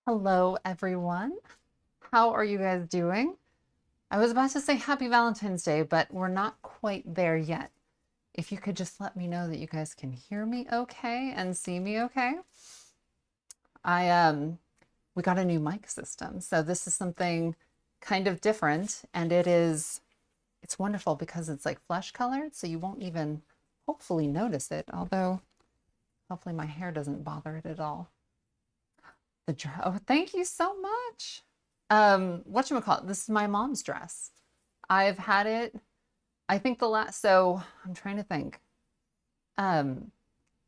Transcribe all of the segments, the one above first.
Hello, everyone. How are you guys doing? I was about to say happy Valentine's Day, but we're not quite there yet. If you could just let me know that you guys can hear me okay and see me okay. We got a new mic system. So this is something kind of different and it's wonderful because it's like flesh colored, so you won't even hopefully notice it, although hopefully my hair doesn't bother it at all. Oh, thank you so much. Whatchamacallit, this is my mom's dress. I've had it, I think so I'm trying to think. Um,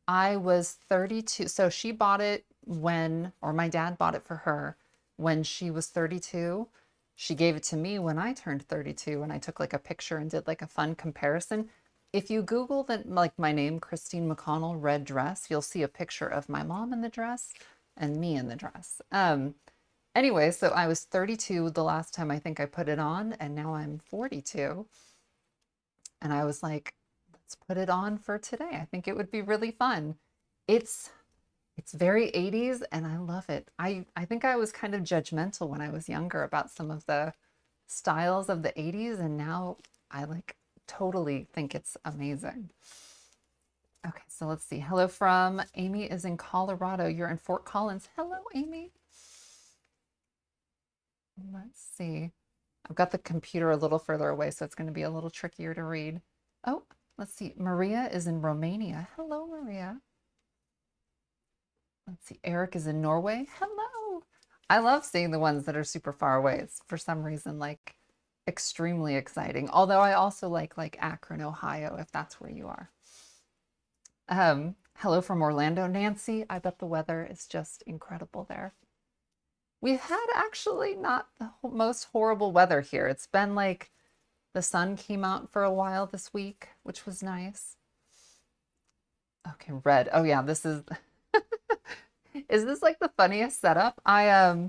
I was 32. So she bought it or my dad bought it for her when she was 32. She gave it to me when I turned 32, and I took like a picture and did like a fun comparison. If you Google like my name, Christine McConnell, red dress, you'll see a picture of my mom in the dress and me in the dress. Anyway, so I was 32 the last time I think I put it on, and now I'm 42. And I was like, let's put it on for today. I think it would be really fun. It's it's very 80s and I love it. I think I was kind of judgmental when I was younger about some of the styles of the 80s, and now I like totally think it's amazing. Okay, so let's see. Hello from Amy is in Colorado. You're in Fort Collins. Hello, Amy. Let's see. I've got the computer a little further away, so it's going to be a little trickier to read. Oh, let's see. Maria is in Romania. Hello, Maria. Let's see. Eric is in Norway. Hello. I love seeing the ones that are super far away. It's for some reason like extremely exciting. Although I also like Akron, Ohio, if that's where you are. Hello from Orlando, Nancy. I bet the weather is just incredible there. We've had actually not the most horrible weather here. It's been like the sun came out for a while this week, which was nice. Okay, red. Oh yeah, this is is this like the funniest setup? I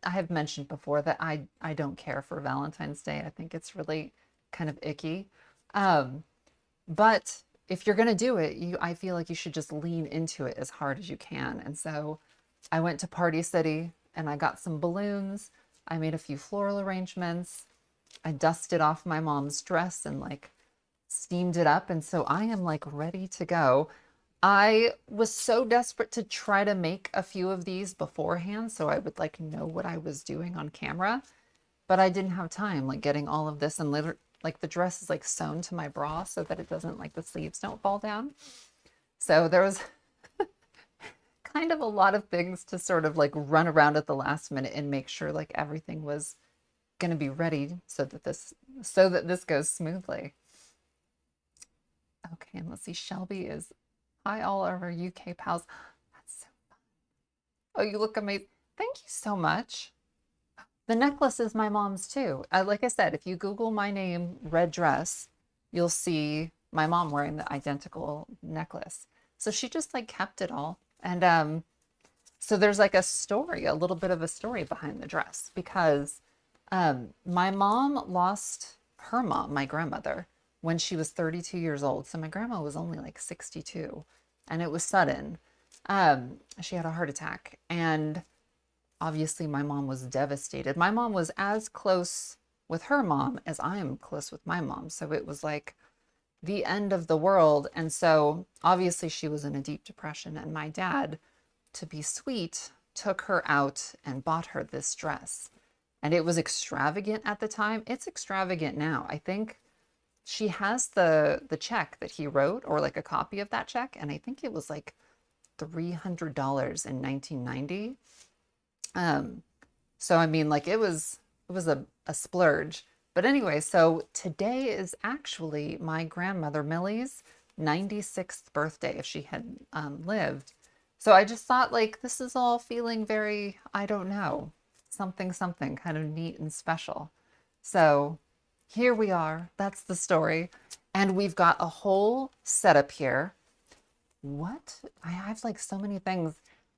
have mentioned before that I don't care for Valentine's Day. I think it's really kind of icky. Um, but if you're gonna do it, I feel like you should just lean into it as hard as you can. And so I went to Party City and I got some balloons. I made a few floral arrangements. I dusted off my mom's dress and like steamed it up. And so I am like ready to go. I was so desperate to try to make a few of these beforehand so I would like know what I was doing on camera, but I didn't have time like getting all of this, and later like the dress is like sewn to my bra so that it doesn't like the sleeves don't fall down. So there was kind of a lot of things to sort of like run around at the last minute and make sure like everything was going to be ready so that this goes smoothly. Okay, and let's see. Shelby is hi all of our UK pals. That's so fun. Oh, you look amazing. Thank you so much. The necklace is my mom's too. Like I said, if you Google my name, red dress, you'll see my mom wearing the identical necklace. So she just like kept it all. And so there's like a story, a little bit of a story behind the dress because my mom lost her mom, my grandmother, when she was 32 years old. So my grandma was only like 62 and it was sudden. She had a heart attack, and obviously my mom was devastated. My mom was as close with her mom as I am close with my mom. So it was like the end of the world. And so obviously she was in a deep depression, and my dad, to be sweet, took her out and bought her this dress. And it was extravagant at the time. It's extravagant now. I think she has the check that he wrote, or like a copy of that check, and I think it was like $300 in 1990. Um, so I mean, like it was a splurge. But anyway, so today is actually my grandmother Millie's 96th birthday if she had lived. So I just thought like this is all feeling very, I don't know, something kind of neat and special. So here we are. That's the story. And we've got a whole setup here. What? I have like so many things.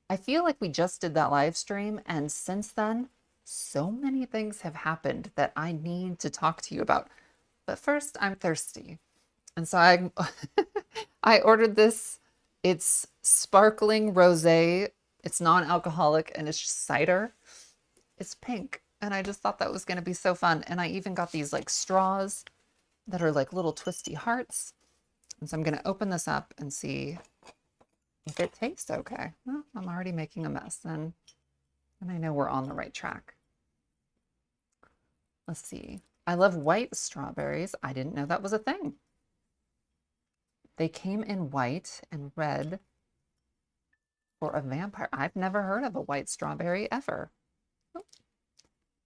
I feel like we just did that live stream, and since then, so many things have happened that I need to talk to you about. But first, I'm thirsty. And so I I ordered this. It's sparkling rosé It's non-alcoholic and it's just cider. It's pink. And I just thought that was going to be so fun. And I even got these like straws that are like little twisty hearts. And so I'm going to open this up and see if it tastes okay. Well, I'm already making a mess then. And I know we're on the right track. Let's see. I love white strawberries. I didn't know that was a thing. They came in white and red for a vampire. I've never heard of a white strawberry ever. Oh,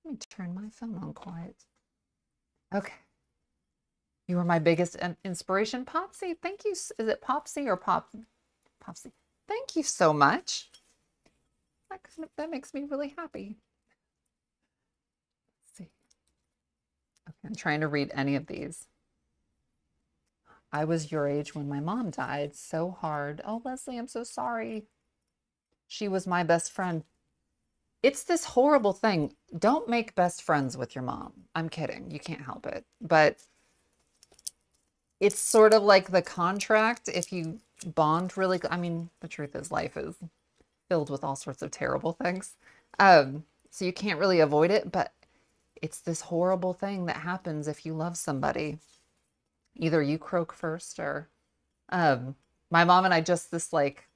let me turn my phone on quiet. Okay. You were my biggest inspiration, Popsy. Thank you. Is it Popsy or Popsy? Thank you so much. That makes me really happy. Let's see. Okay, I'm trying to read any of these. I was your age when my mom died. So hard. Oh, Leslie, I'm so sorry. She was my best friend. It's this horrible thing. Don't make best friends with your mom. I'm kidding. You can't help it. But it's sort of like the contract. If you bond really, I mean, the truth is life is filled with all sorts of terrible things. So you can't really avoid it, but it's this horrible thing that happens if you love somebody. Either you croak first or my mom and I just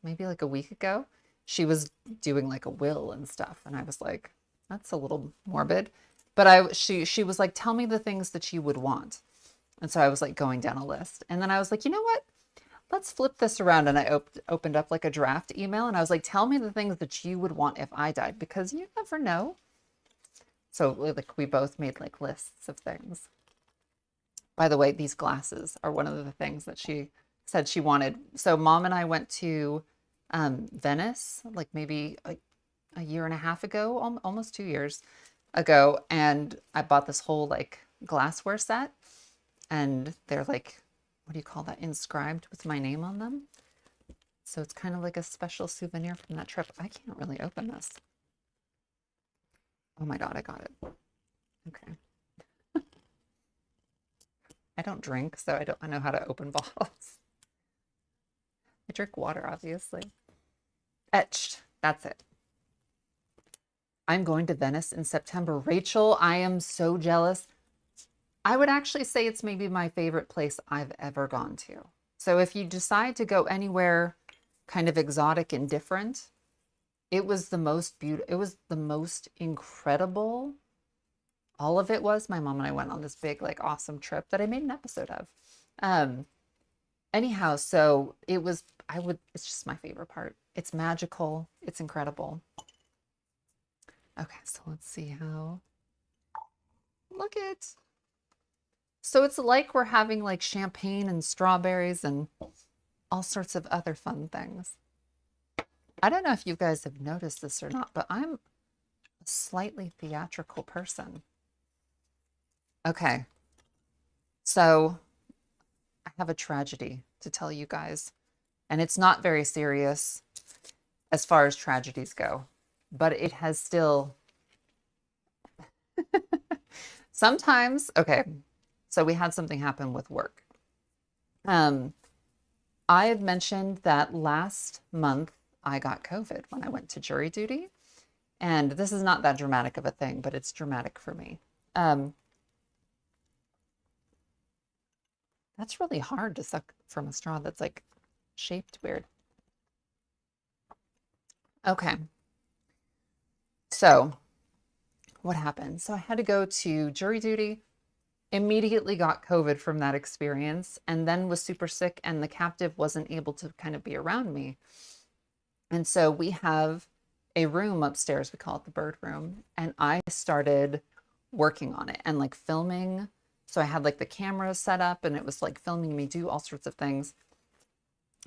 maybe like a week ago, she was doing like a will and stuff. And I was like, that's a little morbid. But she was like, tell me the things that you would want. And so I was like going down a list. And then I was like, you know what? Let's flip this around. And I opened up like a draft email and I was like, tell me the things that you would want if I died, because you never know. So like we both made like lists of things. By the way, these glasses are one of the things that she said she wanted. So mom and I went to Venice, like maybe a year and a half ago, almost 2 years ago. And I bought this whole like glassware set. And they're like, what do you call that? Inscribed with my name on them. So it's kind of like a special souvenir from that trip. I can't really open this. Oh my God, I got it. Okay. I don't drink, so I know how to open bottles. I drink water, obviously. Etched. That's it. I'm going to Venice in September. Rachel, I am so jealous. I would actually say it's maybe my favorite place I've ever gone to. So if you decide to go anywhere kind of exotic and different, it was the most beautiful. It was the most incredible. All of it was. My mom and I went on this big, like, awesome trip that I made an episode of. Anyhow, so it's just my favorite part. It's magical. It's incredible. Okay, so let's see how. Look at. So it's like we're having like champagne and strawberries and all sorts of other fun things. I don't know if you guys have noticed this or not, but I'm a slightly theatrical person. Okay. So I have a tragedy to tell you guys, and it's not very serious as far as tragedies go, but it has still sometimes, okay. So we had something happen with work. I had mentioned that last month I got COVID when I went to jury duty. And this is not that dramatic of a thing, but it's dramatic for me. That's really hard to suck from a straw that's like shaped weird. Okay. So what happened? So I had to go to jury duty. Immediately got COVID from that experience and then was super sick, and the captive wasn't able to kind of be around me. And so we have a room upstairs, we call it the bird room, and I started working on it and like filming. So I had like the camera set up and it was like filming me do all sorts of things.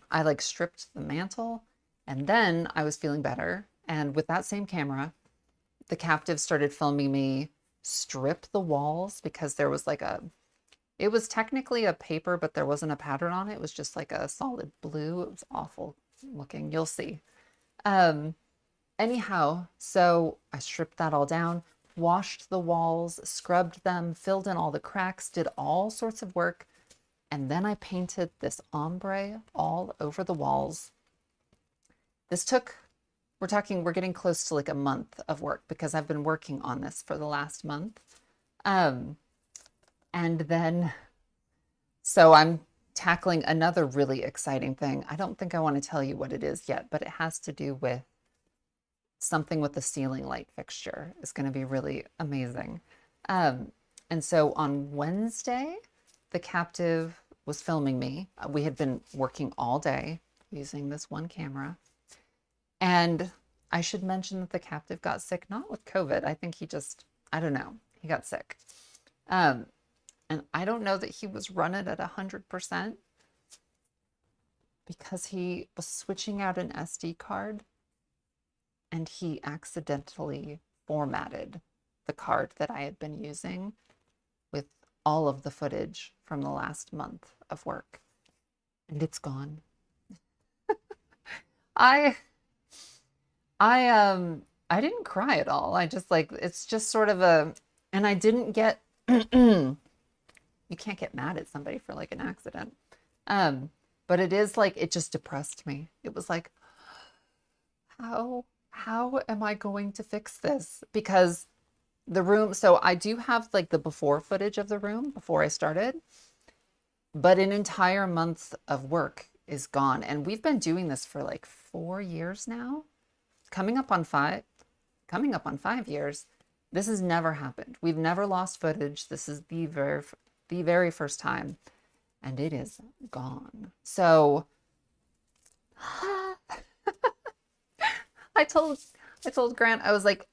I like stripped the mantle and then I was feeling better. And with that same camera, the captive started filming me strip the walls because there was like it was technically a paper, but there wasn't a pattern on it. It was just like a solid blue. It was awful looking. You'll see. Anyhow, so I stripped that all down, washed the walls, scrubbed them, filled in all the cracks, did all sorts of work. And then I painted this ombre all over the walls. This took we're getting close to like a month of work because I've been working on this for the last month. Um, and then, so I'm tackling another really exciting thing. I don't think I want to tell you what it is yet, but it has to do with something with the ceiling light fixture. Is going to be really amazing. Um, and so on Wednesday, the captive was filming me. We had been working all day using this one camera. And I should mention that the captive got sick, not with COVID. I think he just, I don't know, he got sick. Um, and I don't know that he was running at 100% because he was switching out an SD card and he accidentally formatted the card that I had been using with all of the footage from the last month of work. And it's gone. I I didn't cry at all. I just like it's just sort of a and I didn't get you can't get mad at somebody for like an accident. Um, but it is like it just depressed me. It was like how am I going to fix this? Because the room, so I do have like the before footage of the room before I started, but an entire month of work is gone. And we've been doing this for like 4 years now, coming up on coming up on 5 years. This has never happened. We've never lost footage. This is the very first time, and it is gone. So I told I told Grant, I was like,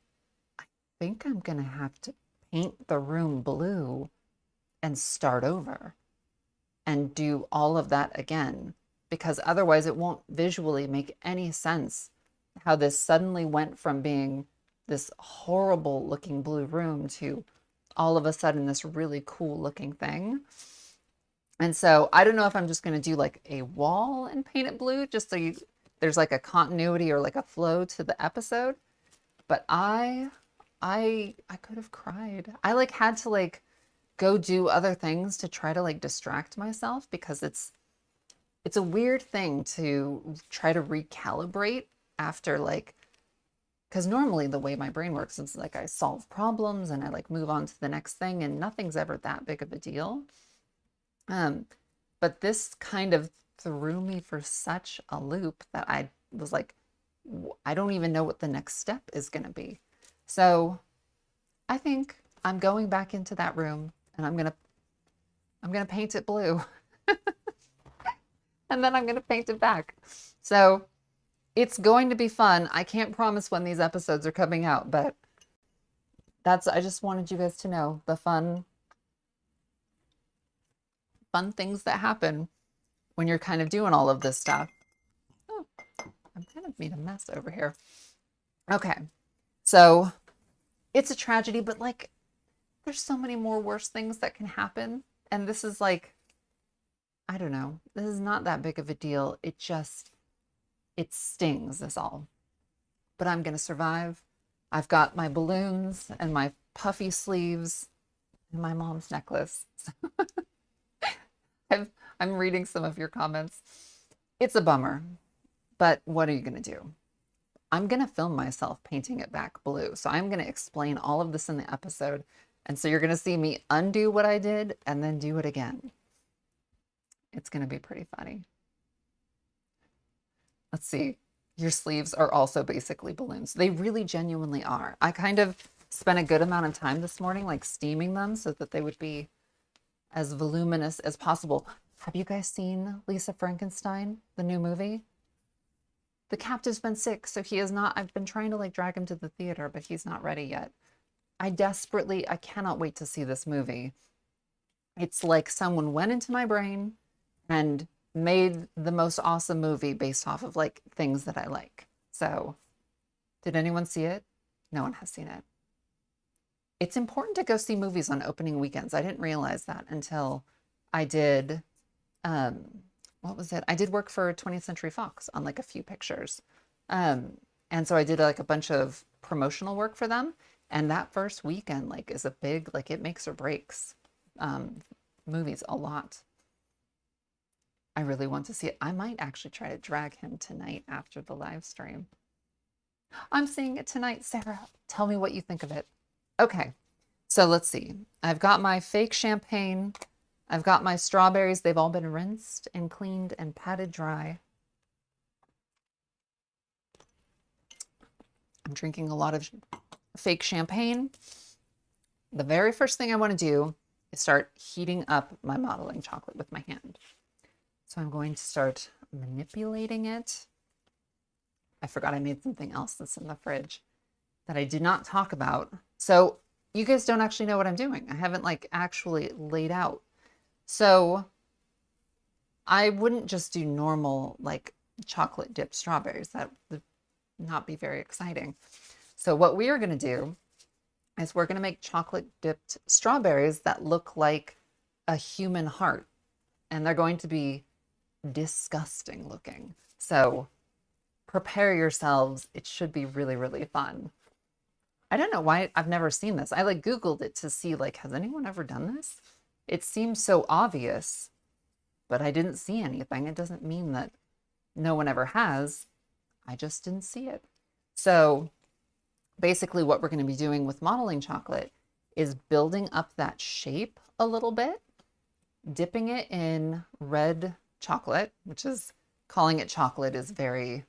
I think I'm gonna have to paint the room blue and start over and do all of that again, because otherwise it won't visually make any sense how this suddenly went from being this horrible looking blue room to all of a sudden this really cool looking thing. And so I don't know if I'm just going to do like a wall and paint it blue just so there's like a continuity or like a flow to the episode. But I could have cried. I like had to like go do other things to try to like distract myself because it's a weird thing to try to recalibrate after like because normally the way my brain works is like I solve problems and I like move on to the next thing and nothing's ever that big of a deal. But this kind of threw me for such a loop that I was like, I don't even know what the next step is going to be. So I think I'm going back into that room and I'm gonna paint it blue. And then I'm gonna paint it back. So it's going to be fun. I can't promise when these episodes are coming out, but I just wanted you guys to know the fun things that happen when you're kind of doing all of this stuff. Oh, I've kind of made a mess over here. Okay, so it's a tragedy, but like there's so many more worse things that can happen. And this is like, I don't know, this is not that big of a deal. It stings us all. But I'm gonna survive. I've got my balloons and my puffy sleeves and my mom's necklace. I'm reading some of your comments. It's a bummer, but what are you gonna do? I'm gonna film myself painting it back blue. So I'm gonna explain all of this in the episode. And so you're gonna see me undo what I did and then do it again. It's gonna be pretty funny. Let's see. Your sleeves are also basically balloons. They really genuinely are. I kind of spent a good amount of time this morning like steaming them so that they would be as voluminous as possible. Have you guys seen Lisa Frankenstein, the new movie? The captive's been sick, so he is not, I've been trying to like drag him to the theater, but he's not ready yet. I cannot wait to see this movie. It's like someone went into my brain and made the most awesome movie based off of like things that I like. So, did anyone see it? No one has seen it. It's important to go see movies on opening weekends. I didn't realize that until I did, what was it? I did work for 20th Century Fox on like a few pictures. And so I did like a bunch of promotional work for them. And that first weekend like is a big, like it makes or breaks movies a lot. I really want to see it. I might actually try to drag him tonight after the live stream. I'm seeing it tonight, Sarah. Tell me what you think of it. Okay, so let's see. I've got my fake champagne. I've got my strawberries. They've all been rinsed and cleaned and patted dry. I'm drinking a lot of fake champagne. The very first thing I want to do is start heating up my modeling chocolate with my hand. So I'm going to start manipulating it. I forgot I made something else that's in the fridge that I did not talk about. So you guys don't actually know what I'm doing. I haven't like actually laid out. So I wouldn't just do normal like chocolate dipped strawberries. That would not be very exciting. So what we are going to do is we're going to make chocolate dipped strawberries that look like a human heart. And they're going to be disgusting looking. So prepare yourselves. It should be really, really fun. I don't know why I've never seen this. I like Googled it to see like, has anyone ever done this? It seems so obvious, but I didn't see anything. It doesn't mean that no one ever has. I just didn't see it. So basically what we're going to be doing with modeling chocolate is building up that shape a little bit, dipping it in red chocolate, which is, calling it chocolate is very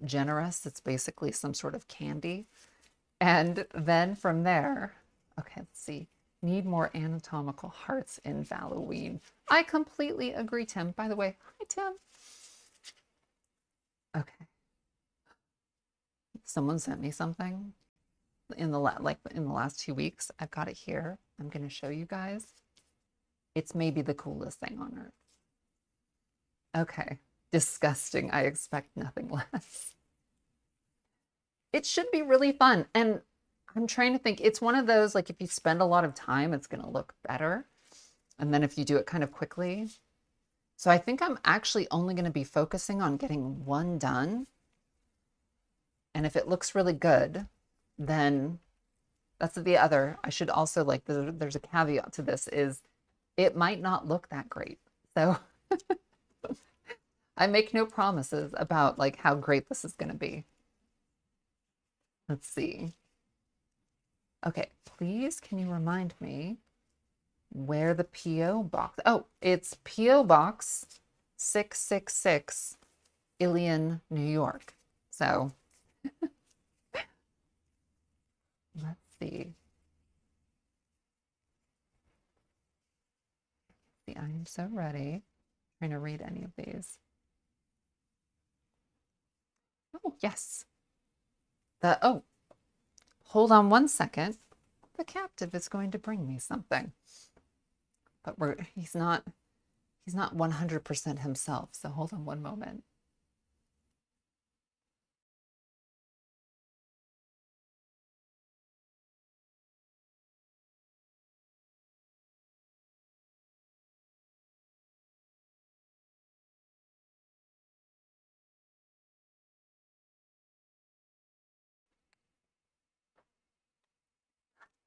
generous. It's basically some sort of candy. And then from there, okay, let's see. Need more anatomical hearts in Halloween. I completely agree, Tim. By the way, hi, Tim. Okay. Someone sent me something in the last 2 weeks. I've got it here. I'm going to show you guys. It's maybe the coolest thing on earth. Okay. Disgusting. I expect nothing less. It should be really fun. And I'm trying to think, it's one of those, like if you spend a lot of time, it's going to look better. And then if you do it kind of quickly. So I think I'm actually only going to be focusing on getting one done. And if it looks really good, then that's the other. I should also like, there's a caveat to this is it might not look that great. So I make no promises about like how great this is going to be. Let's see. Okay, please, can you remind me where the P.O. box? Oh, it's P.O. Box 666, Ilion, New York. So let's see. See, I am so ready. I'm trying to read any of these. Oh, yes. Hold on one second. The captive is going to bring me something. But he's not 100% himself. So hold on one moment.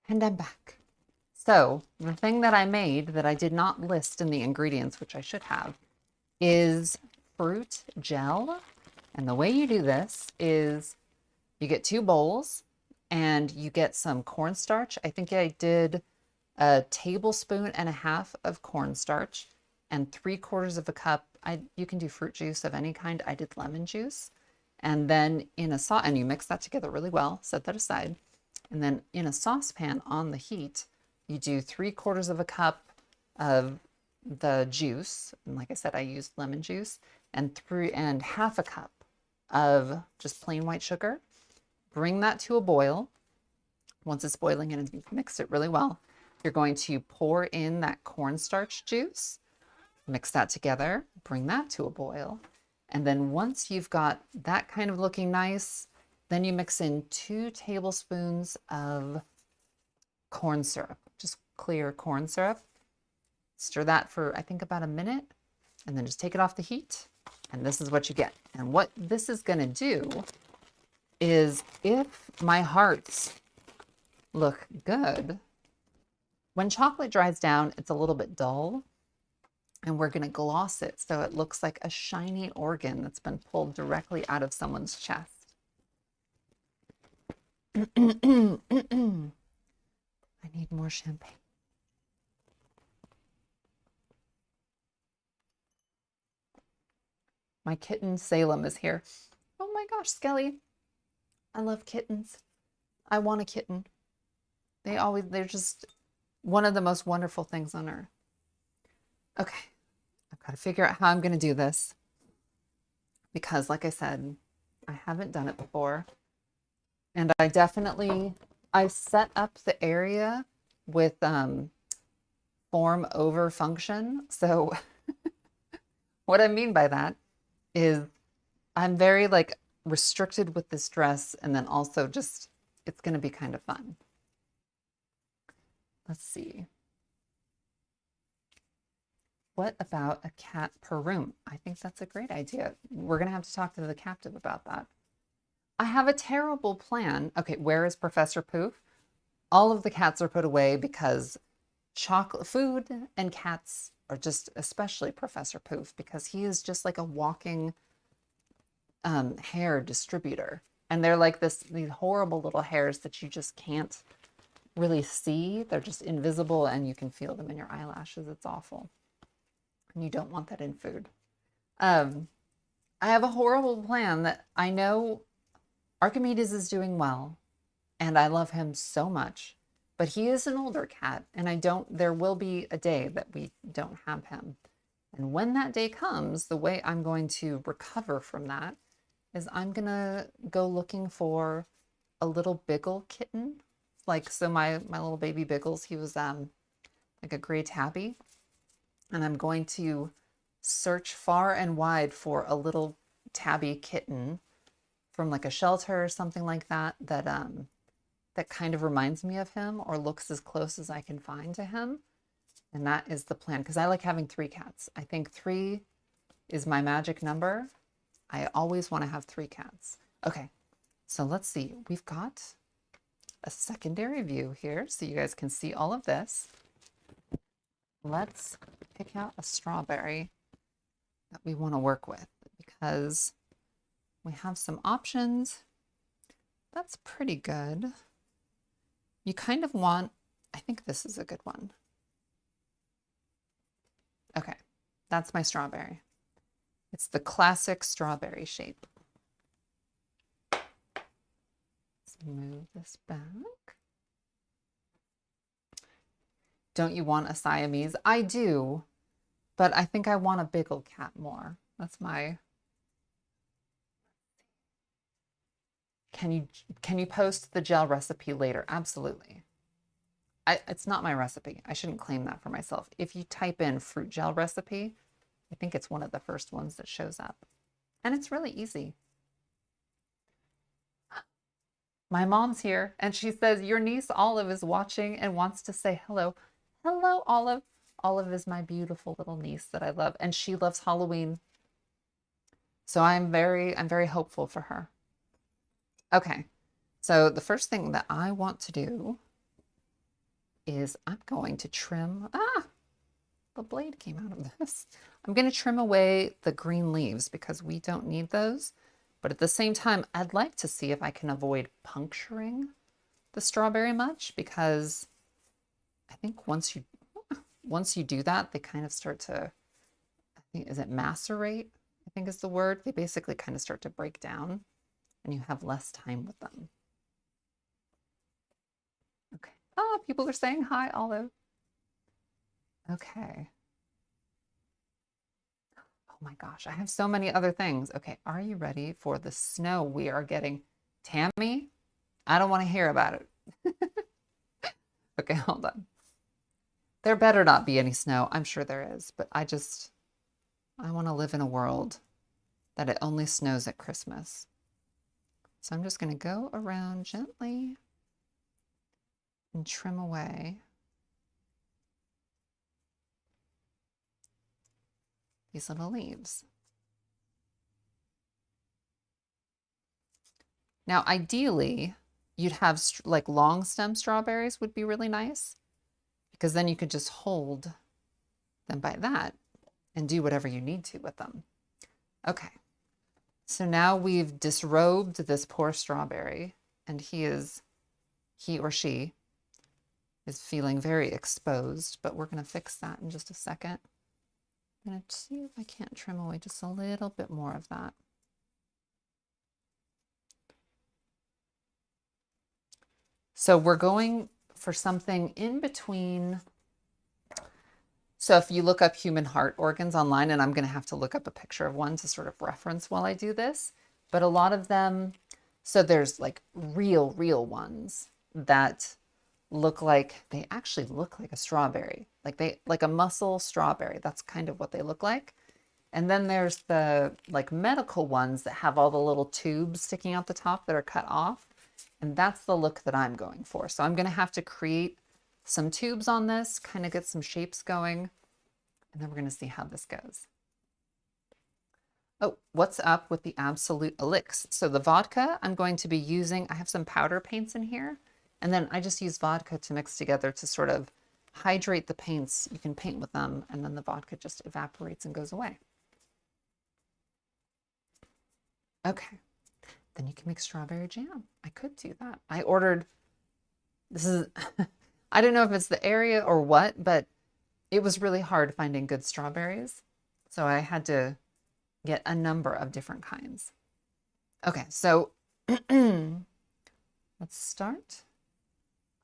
And I'm back. So the thing that I made that I did not list in the ingredients, which I should have, is fruit gel. And the way you do this is you get 2 bowls and you get some cornstarch. I think I did a tablespoon and a half of cornstarch and 3/4 of a cup. You can do fruit juice of any kind. I did lemon juice. And then in a sauce, and you mix that together really well, set that aside. And then in a saucepan on the heat, you do 3/4 of a cup of the juice. And like I said, I used lemon juice and 1/2 a cup of just plain white sugar. Bring that to a boil. Once it's boiling and you've mixed it really well, you're going to pour in that cornstarch juice, mix that together, bring that to a boil. And then once you've got that kind of looking nice, then you mix in 2 tablespoons of corn syrup, just clear corn syrup. Stir that for, I think, about a minute, and then just take it off the heat. And this is what you get. And what this is going to do is, if my hearts look good, when chocolate dries down, it's a little bit dull. And we're going to gloss it so it looks like a shiny organ that's been pulled directly out of someone's chest. I need more champagne. My kitten Salem is here. Oh my gosh, Skelly. I love kittens. I want a kitten. They're just one of the most wonderful things on earth. Okay, I've got to figure out how I'm going to do this because, like I said, I haven't done it before. And I set up the area with form over function. So what I mean by that is I'm very like restricted with this dress, and then also just it's going to be kind of fun. Let's see. What about a cat per room? I think that's a great idea. We're going to have to talk to the captive about that. I have a terrible plan. Okay, where is Professor Poof? All of the cats are put away because chocolate food and cats are just, especially Professor Poof, because he is just like a walking hair distributor. And they're like these horrible little hairs that you just can't really see. They're just invisible and you can feel them in your eyelashes. It's awful. And you don't want that in food. I have a horrible plan that I know Archimedes is doing well, and I love him so much, but he is an older cat, and there will be a day that we don't have him. And when that day comes, the way I'm going to recover from that is I'm gonna go looking for a little Biggle kitten. Like, so my little baby Biggles, he was like a gray tabby. And I'm going to search far and wide for a little tabby kitten from like a shelter or something like that, that kind of reminds me of him or looks as close as I can find to him. And that is the plan, because I like having 3 cats. I think 3 is my magic number. I always want to have 3 cats. Okay, so let's see. We've got a secondary view here so you guys can see all of this. Let's pick out a strawberry that we want to work with because we have some options. That's pretty good. You kind of want, I think this is a good one. Okay, that's my strawberry. It's the classic strawberry shape. Let's move this back. Don't you want a Siamese? I do, but I think I want a Biggle cat more. That's my... Can you post the gel recipe later? Absolutely. It's not my recipe. I shouldn't claim that for myself. If you type in fruit gel recipe, I think it's one of the first ones that shows up. And it's really easy. My mom's here and she says, your niece Olive is watching and wants to say hello. Hello, Olive. Olive is my beautiful little niece that I love, and she loves Halloween. So I'm very hopeful for her. Okay, so the first thing that I want to do is I'm going to trim, the blade came out of this. I'm going to trim away the green leaves because we don't need those. But at the same time, I'd like to see if I can avoid puncturing the strawberry much, because I think once you do that, they kind of start to, I think, is it macerate? I think is the word. They basically kind of start to break down and you have less time with them. Okay. Oh, people are saying hi, Olive. Okay. Oh my gosh, I have so many other things. Okay, are you ready for the snow we are getting? Tammy, I don't want to hear about it. Okay, hold on. There better not be any snow. I'm sure there is, but I want to live in a world that it only snows at Christmas. So I'm just going to go around gently and trim away these little leaves. Now, ideally, you'd have like long stem strawberries would be really nice, because then you could just hold them by that and do whatever you need to with them. Okay, so now we've disrobed this poor strawberry and he is he or she is feeling very exposed, but we're going to fix that in just a second. I'm going to see if I can't trim away just a little bit more of that. So we're going for something in between. So if you look up human heart organs online, and I'm going to have to look up a picture of one to sort of reference while I do this, but a lot of them, so there's like real ones that look like, they actually look like a strawberry, like a muscle strawberry. That's kind of what they look like. And then there's the like medical ones that have all the little tubes sticking out the top that are cut off. And that's the look that I'm going for. So I'm going to have to create some tubes on this, kind of get some shapes going, and then we're going to see how this goes. Oh, what's up with the Absolute Elix? So the vodka I'm going to be using, I have some powder paints in here, and then I just use vodka to mix together to sort of hydrate the paints. You can paint with them, and then the vodka just evaporates and goes away. Okay. Then you can make strawberry jam. I could do that. I ordered, this is, I don't know if it's the area or what, but it was really hard finding good strawberries. So I had to get a number of different kinds. Okay, so let's start.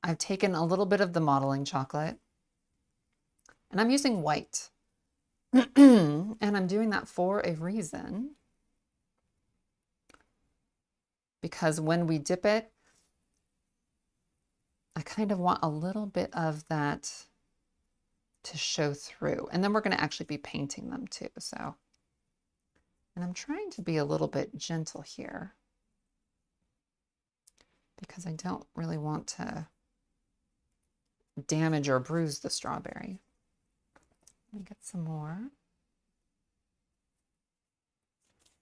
I've taken a little bit of the modeling chocolate and I'm using white. And I'm doing that for a reason. Because when we dip it, I kind of want a little bit of that to show through. And then we're going to actually be painting them too. So, and I'm trying to be a little bit gentle here because I don't really want to damage or bruise the strawberry. Let me get some more.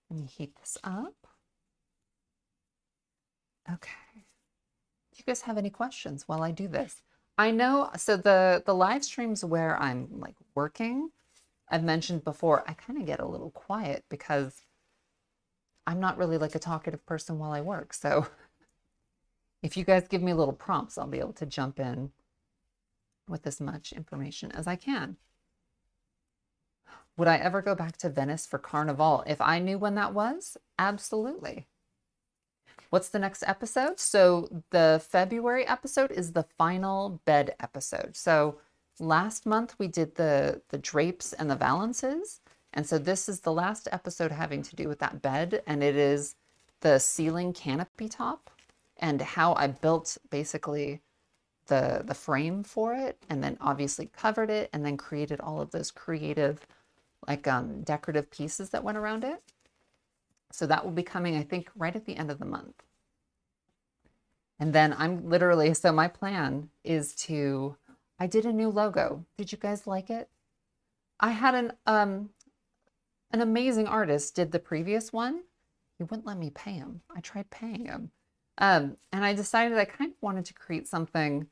Let me heat this up. Okay. Do you guys have any questions while I do this? I know, so the live streams where I'm like working, I've mentioned before, I kind of get a little quiet because I'm not really like a talkative person while I work. So if you guys give me little prompts, I'll be able to jump in with as much information as I can. Would I ever go back to Venice for Carnival? If I knew when that was, absolutely. What's the next episode? So the February episode is the final bed episode. So last month we did the drapes and the valances. And so this is the last episode having to do with that bed. And it is the ceiling canopy top and how I built basically the frame for it, and then obviously covered it, and then created all of those creative like decorative pieces that went around it. So that will be coming, I think, right at the end of the month. And then I'm literally, so my plan is to, I did a new logo. Did you guys like it? I had an amazing artist did the previous one. He wouldn't let me pay him. I tried paying him. And I decided I kind of wanted to create something.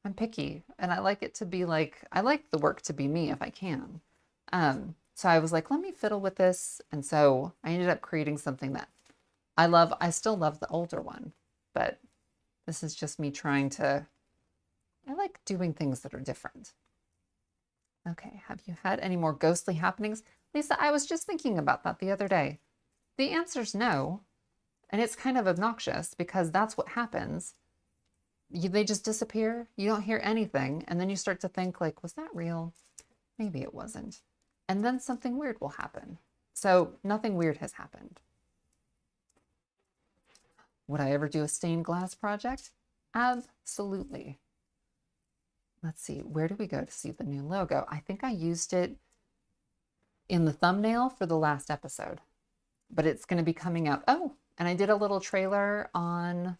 I'm picky and I like it to be like, I like the work to be me if I can. So I was like, let me fiddle with this. And so I ended up creating something that I love. I still love the older one, but this is just me trying to, I like doing things that are different. Okay, have you had any more ghostly happenings? Lisa, I was just thinking about that the other day. The answer's no. And it's kind of obnoxious because that's what happens. They just disappear. You don't hear anything. And then you start to think like, was that real? Maybe it wasn't. And then something weird will happen. So nothing weird has happened. Would I ever do a stained glass project? Absolutely. Let's see, where do we go to see the new logo? I think I used it in the thumbnail for the last episode, but it's going to be coming out. Oh, and I did a little trailer on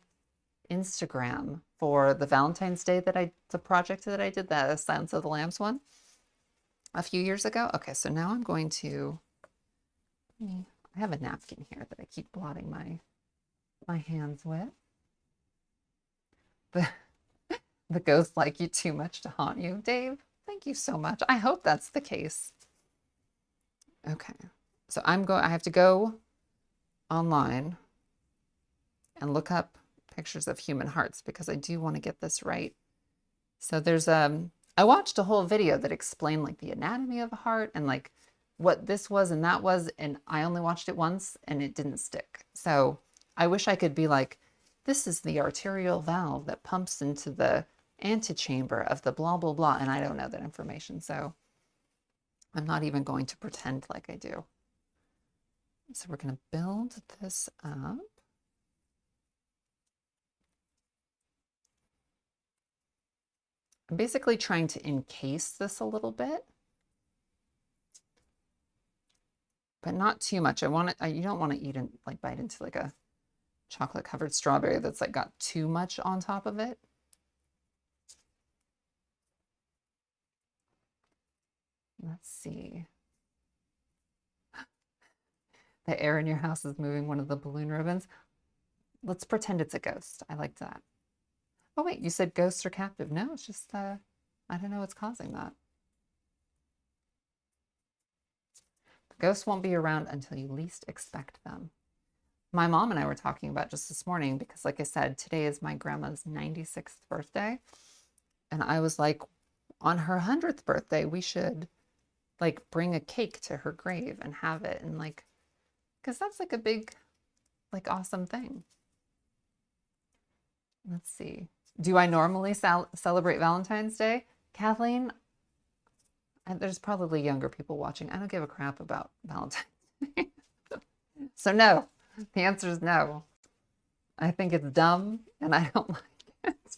Instagram for the Valentine's Day the project that I did, the Silence of the Lambs one a few years ago. Okay, so now I'm going to, I have a napkin here that I keep blotting my hands with. The ghosts like you too much to haunt you, Dave. Thank you so much. I hope that's the case. Okay, so I have to go online and look up pictures of human hearts because I do want to get this right. So there's I watched a whole video that explained like the anatomy of a heart and like what this was and that was, and I only watched it once and it didn't stick. So I wish I could be like, this is the arterial valve that pumps into the antechamber of the blah, blah, blah. And I don't know that information. So I'm not even going to pretend like I do. So we're going to build this up. I'm basically trying to encase this a little bit, but not too much. I want it, you don't want to eat and like bite into like a chocolate covered strawberry that's like got too much on top of it. Let's see. The air in your house is moving one of the balloon ribbons. Let's pretend it's a ghost. I like that. Oh wait, you said ghosts are captive. No, it's just I don't know what's causing that. The ghosts won't be around until you least expect them. My mom and I were talking about just this morning because like I said, today is my grandma's 96th birthday. And I was like, on her 100th birthday, we should like bring a cake to her grave and have it. And like, because that's like a big, like awesome thing. Let's see. Do I normally celebrate Valentine's Day? Kathleen, there's probably younger people watching. I don't give a crap about Valentine's Day. So no, the answer is no. I think it's dumb and I don't like it.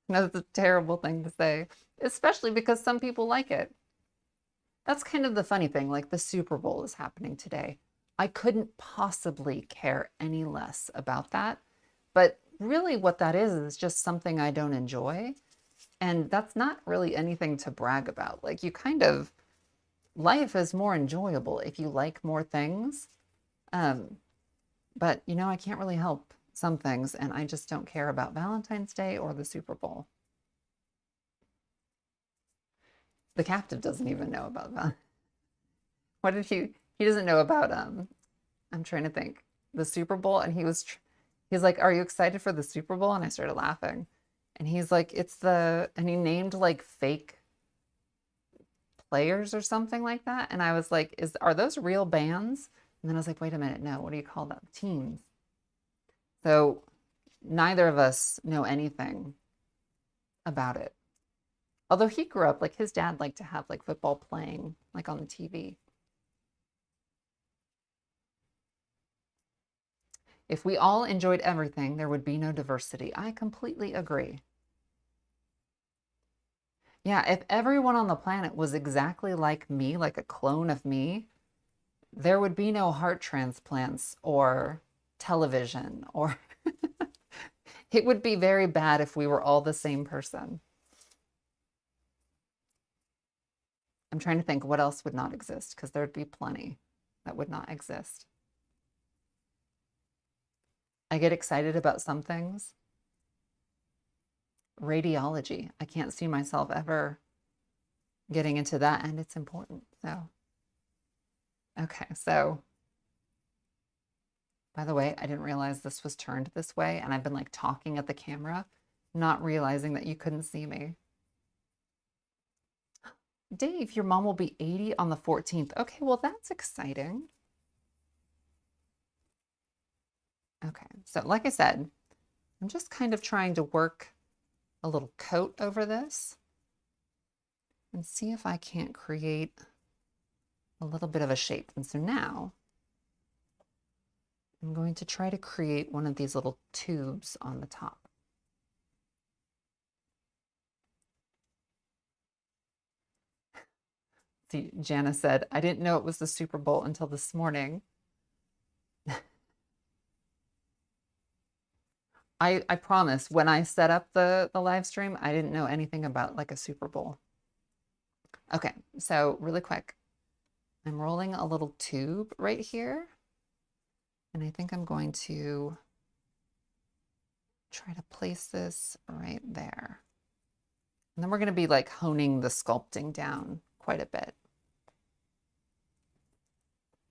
No, it's a terrible thing to say, especially because some people like it. That's kind of the funny thing, like the Super Bowl is happening today. I couldn't possibly care any less about that. But really what that is just something I don't enjoy. And that's not really anything to brag about. Like you kind of, life is more enjoyable if you like more things. But you know, I can't really help some things and I just don't care about Valentine's Day or the Super Bowl. The captive doesn't even know about that. What did he doesn't know about, I'm trying to think, the Super Bowl. And he's like, are you excited for the Super Bowl? And I started laughing. And he's like, and he named like fake players or something like that. And I was like, are those real bands? And then I was like, wait a minute, no, what do you call that? Teams. So neither of us know anything about it. Although he grew up, like his dad liked to have like football playing like on the TV. If we all enjoyed everything, there would be no diversity. I completely agree. Yeah, if everyone on the planet was exactly like me, like a clone of me, there would be no heart transplants or television, or it would be very bad if we were all the same person. I'm trying to think what else would not exist because there'd be plenty that would not exist. I get excited about some things. Radiology. I can't see myself ever getting into that, and it's important. So, okay. So, by the way, I didn't realize this was turned this way, and I've been like talking at the camera, not realizing that you couldn't see me. Dave, your mom will be 80 on the 14th. Okay, well, that's exciting. Okay, so like I said, I'm just kind of trying to work a little coat over this and see if I can't create a little bit of a shape. And so now I'm going to try to create one of these little tubes on the top. See, Jana said, I didn't know it was the Super Bowl until this morning. I promise, when I set up the live stream, I didn't know anything about like a Super Bowl. Okay, so really quick, I'm rolling a little tube right here. And I think I'm going to try to place this right there. And then we're going to be like honing the sculpting down quite a bit.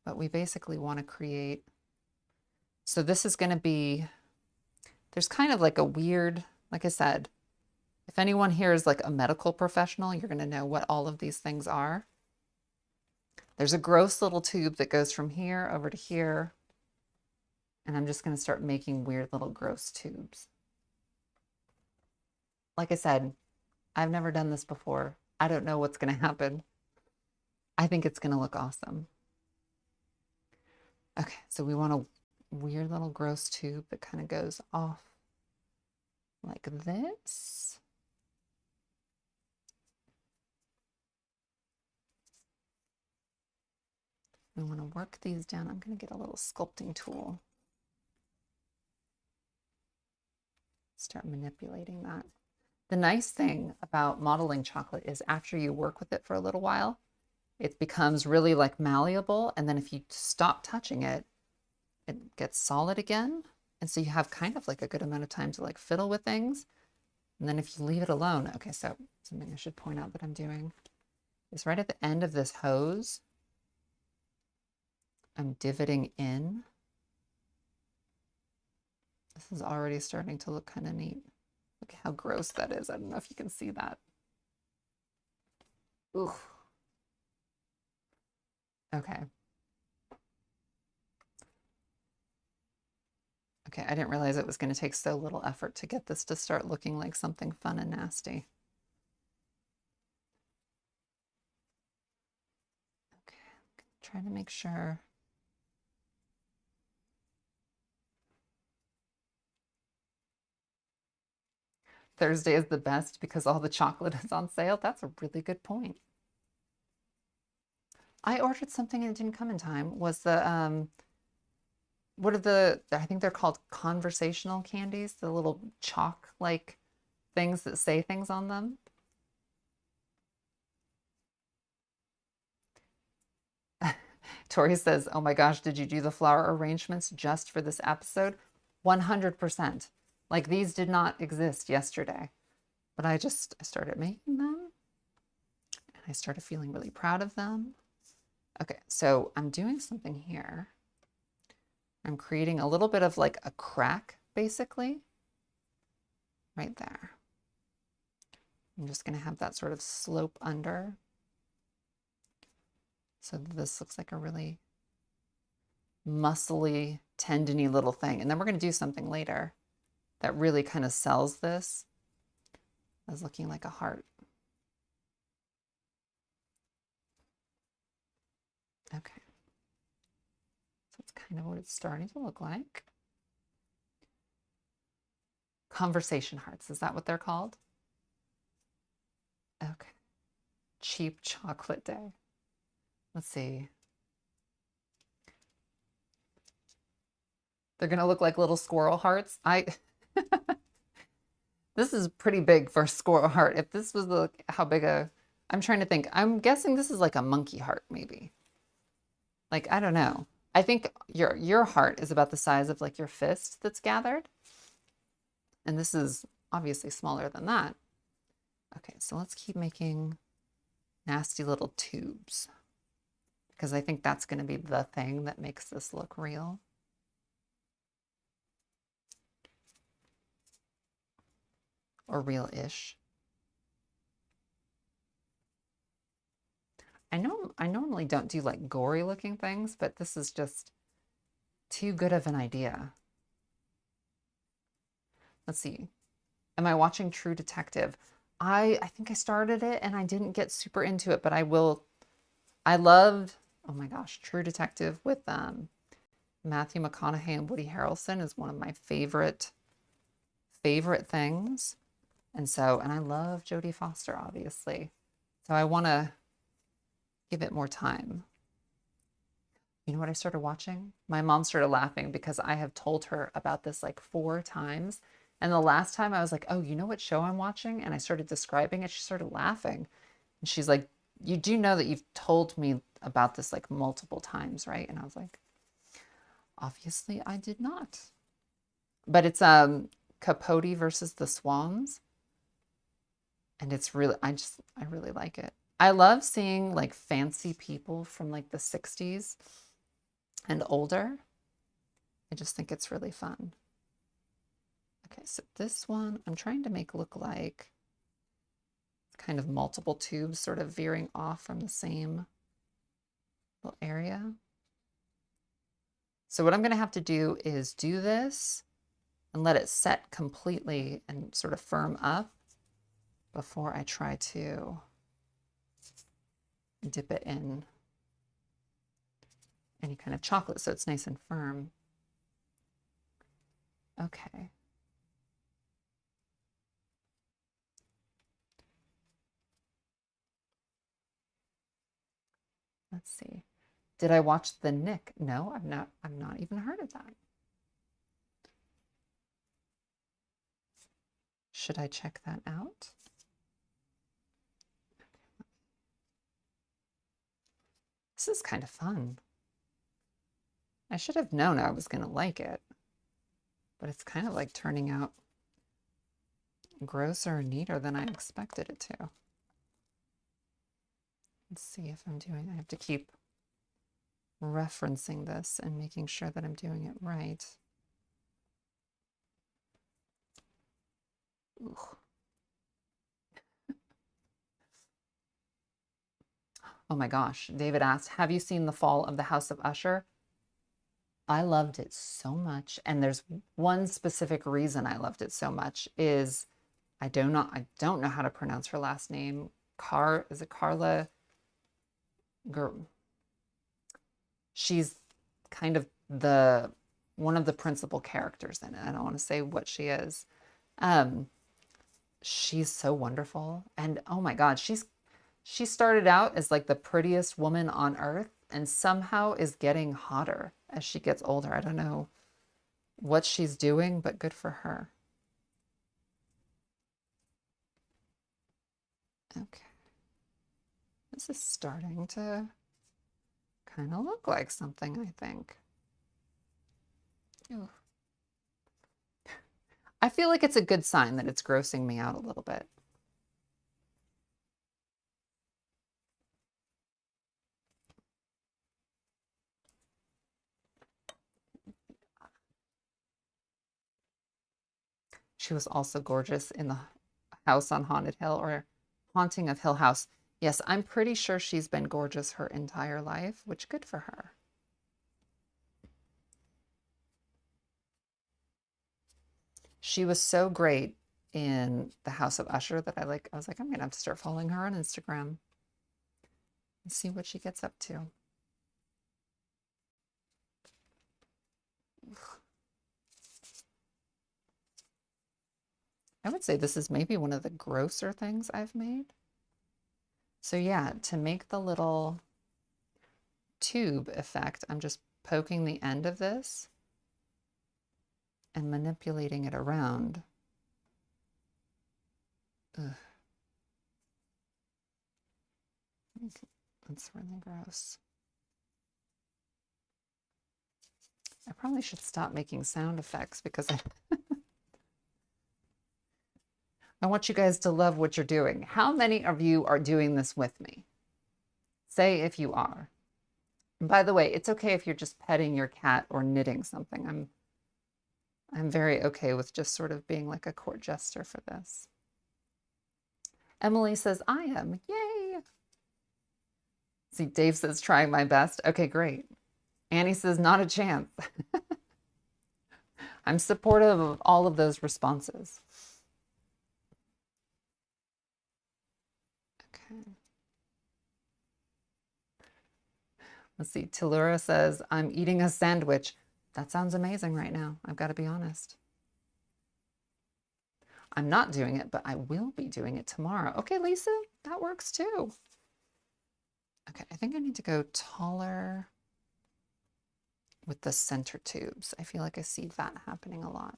But we basically want to create, so this is going to be there's kind of like a weird, like I said, if anyone here is like a medical professional, you're going to know what all of these things are. There's a gross little tube that goes from here over to here. And I'm just going to start making weird little gross tubes. Like I said, I've never done this before. I don't know what's going to happen. I think it's going to look awesome. Okay, so we want a weird little gross tube that kind of goes off like this. We want to work these down. I'm going to get a little sculpting tool. Start manipulating that. The nice thing about modeling chocolate is after you work with it for a little while, it becomes really like malleable. And then if you stop touching it, it gets solid again. And so you have kind of like a good amount of time to like fiddle with things. And then if you leave it alone, okay, so something I should point out that I'm doing is right at the end of this hose, I'm divoting in. This is already starting to look kind of neat. Look how gross that is. I don't know if you can see that. Ooh. Okay. Okay, I didn't realize it was going to take so little effort to get this to start looking like something fun and nasty. Okay, trying to make sure. Thursday is the best because all the chocolate is on sale. That's a really good point. I ordered something and it didn't come in time. Was the what are the, I think they're called conversational candies, the little chalk-like things that say things on them. Tori says, oh my gosh, did you do the flower arrangements just for this episode? 100%. Like these did not exist yesterday, but I started making them and I started feeling really proud of them. Okay, so I'm doing something here. I'm creating a little bit of like a crack, basically, right there. I'm just going to have that sort of slope under. So this looks like a really muscly, tendony little thing. And then we're going to do something later that really kind of sells this as looking like a heart. Okay. So it's kind of what it's starting to look like. Conversation hearts, is that what they're called? Okay. Cheap chocolate day. Let's see. They're gonna look like little squirrel hearts. This is pretty big for a squirrel heart. If this was the, how big a, I'm trying to think. I'm guessing this is like a monkey heart, maybe. Like, I don't know. I think your heart is about the size of like your fist that's gathered. And this is obviously smaller than that. Okay, so let's keep making nasty little tubes because I think that's going to be the thing that makes this look real. Or real-ish. I normally don't do like gory looking things, but this is just too good of an idea. Let's see. Am I watching True Detective? I think I started it and I didn't get super into it, but I will. I loved, oh my gosh, True Detective with Matthew McConaughey and Woody Harrelson is one of my favorite things. And so, and I love Jodie Foster, obviously. So I want to give it more time. You know what I started watching? My mom started laughing because I have told her about this like 4 times. And the last time I was like, oh, you know what show I'm watching? And I started describing it. She started laughing. And she's like, you do know that you've told me about this like multiple times, right? And I was like, obviously I did not. But it's Capote versus the Swans. And it's really, I really like it. I love seeing like fancy people from like the 60s and older. I just think it's really fun. so this one I'm trying to make look like kind of multiple tubes sort of veering off from the same little area. So what I'm going to have to do is do this and let it set completely and sort of firm up before I try to dip it in any kind of chocolate so it's nice and firm. Okay. Let's see. Did I watch The Nick? No, I've not even heard of that. Should I check that out? This is kind of fun. I should have known I was going to like it, but it's kind of like turning out grosser and neater than I expected it to. Let's see if I'm doing, I have to keep referencing this and making sure that I'm doing it right. Ooh. Oh my gosh, David asked, have you seen The Fall of the House of Usher? I loved it so much, and there's one specific reason I loved it so much is I don't know how to pronounce her last name. Is it Carla? She's kind of one of the principal characters in it. I don't want to say what she is. She's so wonderful, and oh my God, she started out as like the prettiest woman on earth and somehow is getting hotter as she gets older. I don't know what she's doing, but good for her. Okay. This is starting to kind of look like something, I think. Ooh. I feel like it's a good sign that it's grossing me out a little bit. She was also gorgeous in the House on Haunted Hill or Haunting of Hill House. Yes, I'm pretty sure she's been gorgeous her entire life, which good for her. She was so great in the House of Usher that I was like, I'm gonna have to start following her on Instagram and see what she gets up to. I would say this is maybe one of the grosser things I've made. So yeah, to make the little tube effect, I'm just poking the end of this and manipulating it around. Ugh. That's really gross. I probably should stop making sound effects because I want you guys to love what you're doing. How many of you are doing this with me? Say if you are. And by the way, it's okay if you're just petting your cat or knitting something. I'm very okay with just sort of being like a court jester for this. Emily says, I am. Yay. See, Dave says, trying my best. Okay, great. Annie says, not a chance. I'm supportive of all of those responses. Okay. Let's see. Tellura says, I'm eating a sandwich. That sounds amazing right now. I've got to be honest. I'm not doing it, but I will be doing it tomorrow. Okay, Lisa, that works too. Okay, I think I need to go taller with the center tubes. I feel like I see that happening a lot.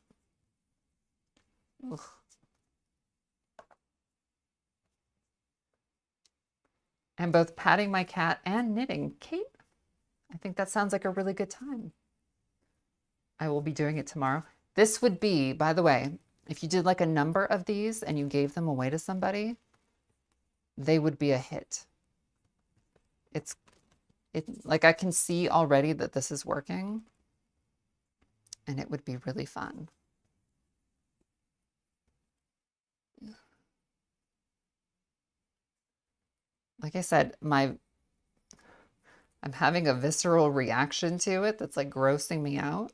Ugh. I'm both patting my cat and knitting. Kate, I think that sounds like a really good time. I will be doing it tomorrow. This would be, by the way, if you did like a number of these and you gave them away to somebody, they would be a hit. Like I can see already that this is working and it would be really fun. like I said, I'm having a visceral reaction to it that's like grossing me out,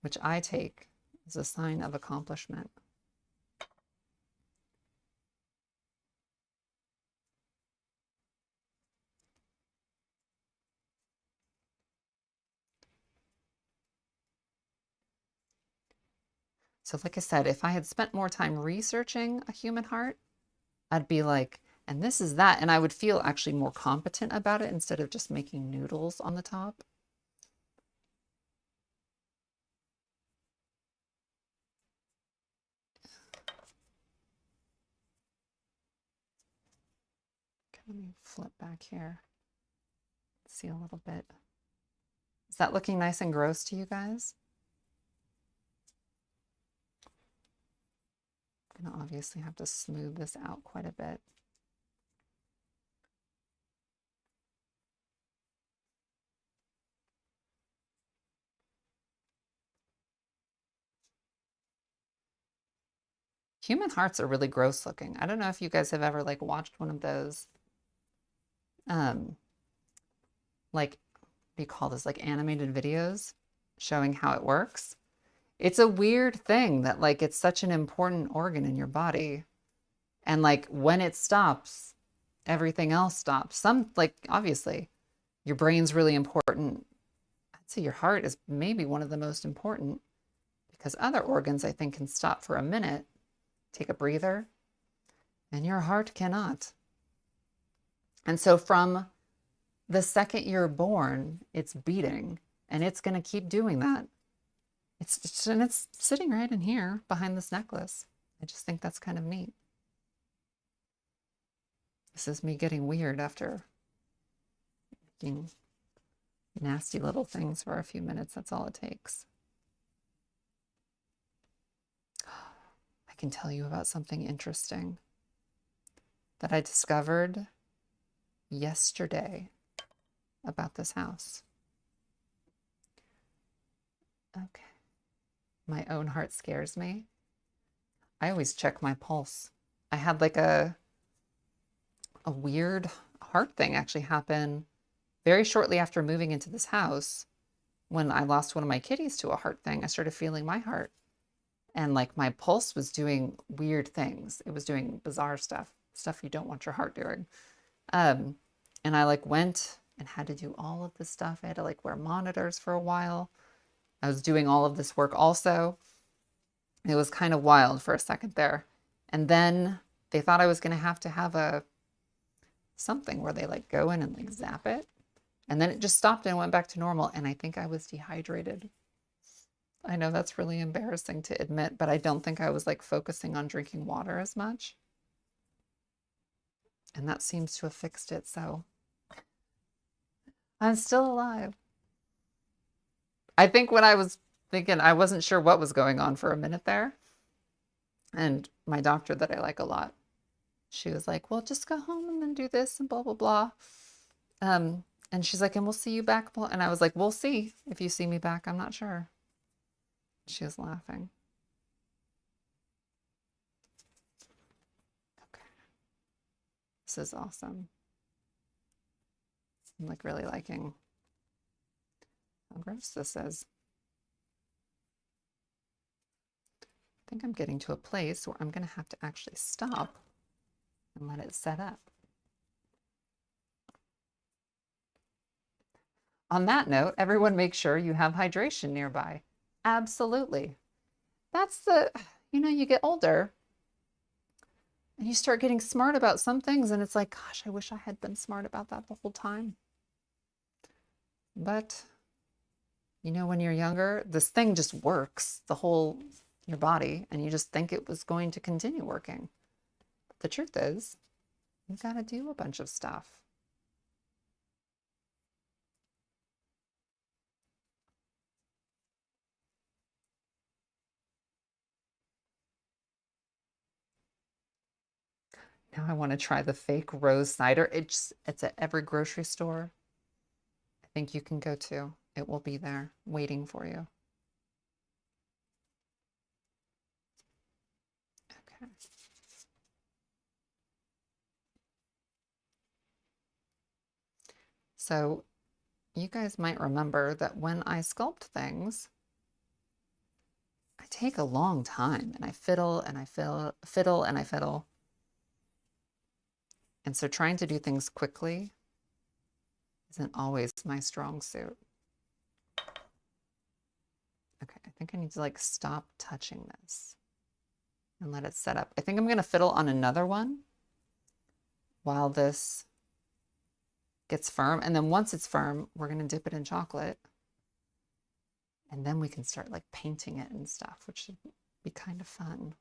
which I take as a sign of accomplishment. So like I said, if I had spent more time researching a human heart, I'd be like, and this is that. And I would feel actually more competent about it instead of just making noodles on the top. Okay, let me flip back here. See a little bit. Is that looking nice and gross to you guys? I'm gonna obviously have to smooth this out quite a bit. Human hearts are really gross looking. I don't know if you guys have ever like watched one of those, um, like, what do you call this? Like animated videos showing how it works. It's a weird thing that like it's such an important organ in your body. And like when it stops, everything else stops. Some like obviously your brain's really important. I'd say your heart is maybe one of the most important because other organs I think can stop for a minute, take a breather, and your heart cannot. And so from the second you're born, it's beating and it's going to keep doing that. And it's sitting right in here behind this necklace. I just think that's kind of neat. This is me getting weird after making nasty little things for a few minutes. That's all it takes. I can tell you about something interesting that I discovered yesterday about this house. Okay. My own heart scares me. I always check my pulse. I had like a weird heart thing actually happen very shortly after moving into this house. When I lost one of my kitties to a heart thing, I started feeling my heart. And like my pulse was doing weird things. It was doing bizarre stuff you don't want your heart doing. And I like went and had to do all of this stuff. I had to like wear monitors for a while. I was doing all of this work also. It was kind of wild for a second there. And then they thought I was going to have a something where they like go in and like zap it. And then it just stopped and went back to normal. And I think I was dehydrated. I know that's really embarrassing to admit, but I don't think I was like focusing on drinking water as much. And that seems to have fixed it. So I'm still alive. I think when I was thinking, I wasn't sure what was going on for a minute there. And my doctor that I like a lot, she was like, well, just go home and then do this and blah, blah, blah. And she's like, and we'll see you back. And I was like, we'll see. If you see me back, I'm not sure. She was laughing. Okay. This is awesome. I'm like really liking how gross this is. I think I'm getting to a place where I'm going to have to actually stop and let it set up. On that note, everyone make sure you have hydration nearby. Absolutely. That's you get older and you start getting smart about some things and it's like, gosh, I wish I had been smart about that the whole time. But when you're younger, this thing just works, your body, and you just think it was going to continue working. But the truth is, you've got to do a bunch of stuff. Now I want to try the fake rose cider. It's at every grocery store. I think you can go to. It will be there waiting for you. Okay. So you guys might remember that when I sculpt things, I take a long time and I fiddle and I fiddle and I fiddle. And so trying to do things quickly isn't always my strong suit. Okay, I think I need to like stop touching this and let it set up. I think I'm gonna fiddle on another one while this gets firm. And then once it's firm, we're gonna dip it in chocolate. And then we can start like painting it and stuff, which should be kind of fun.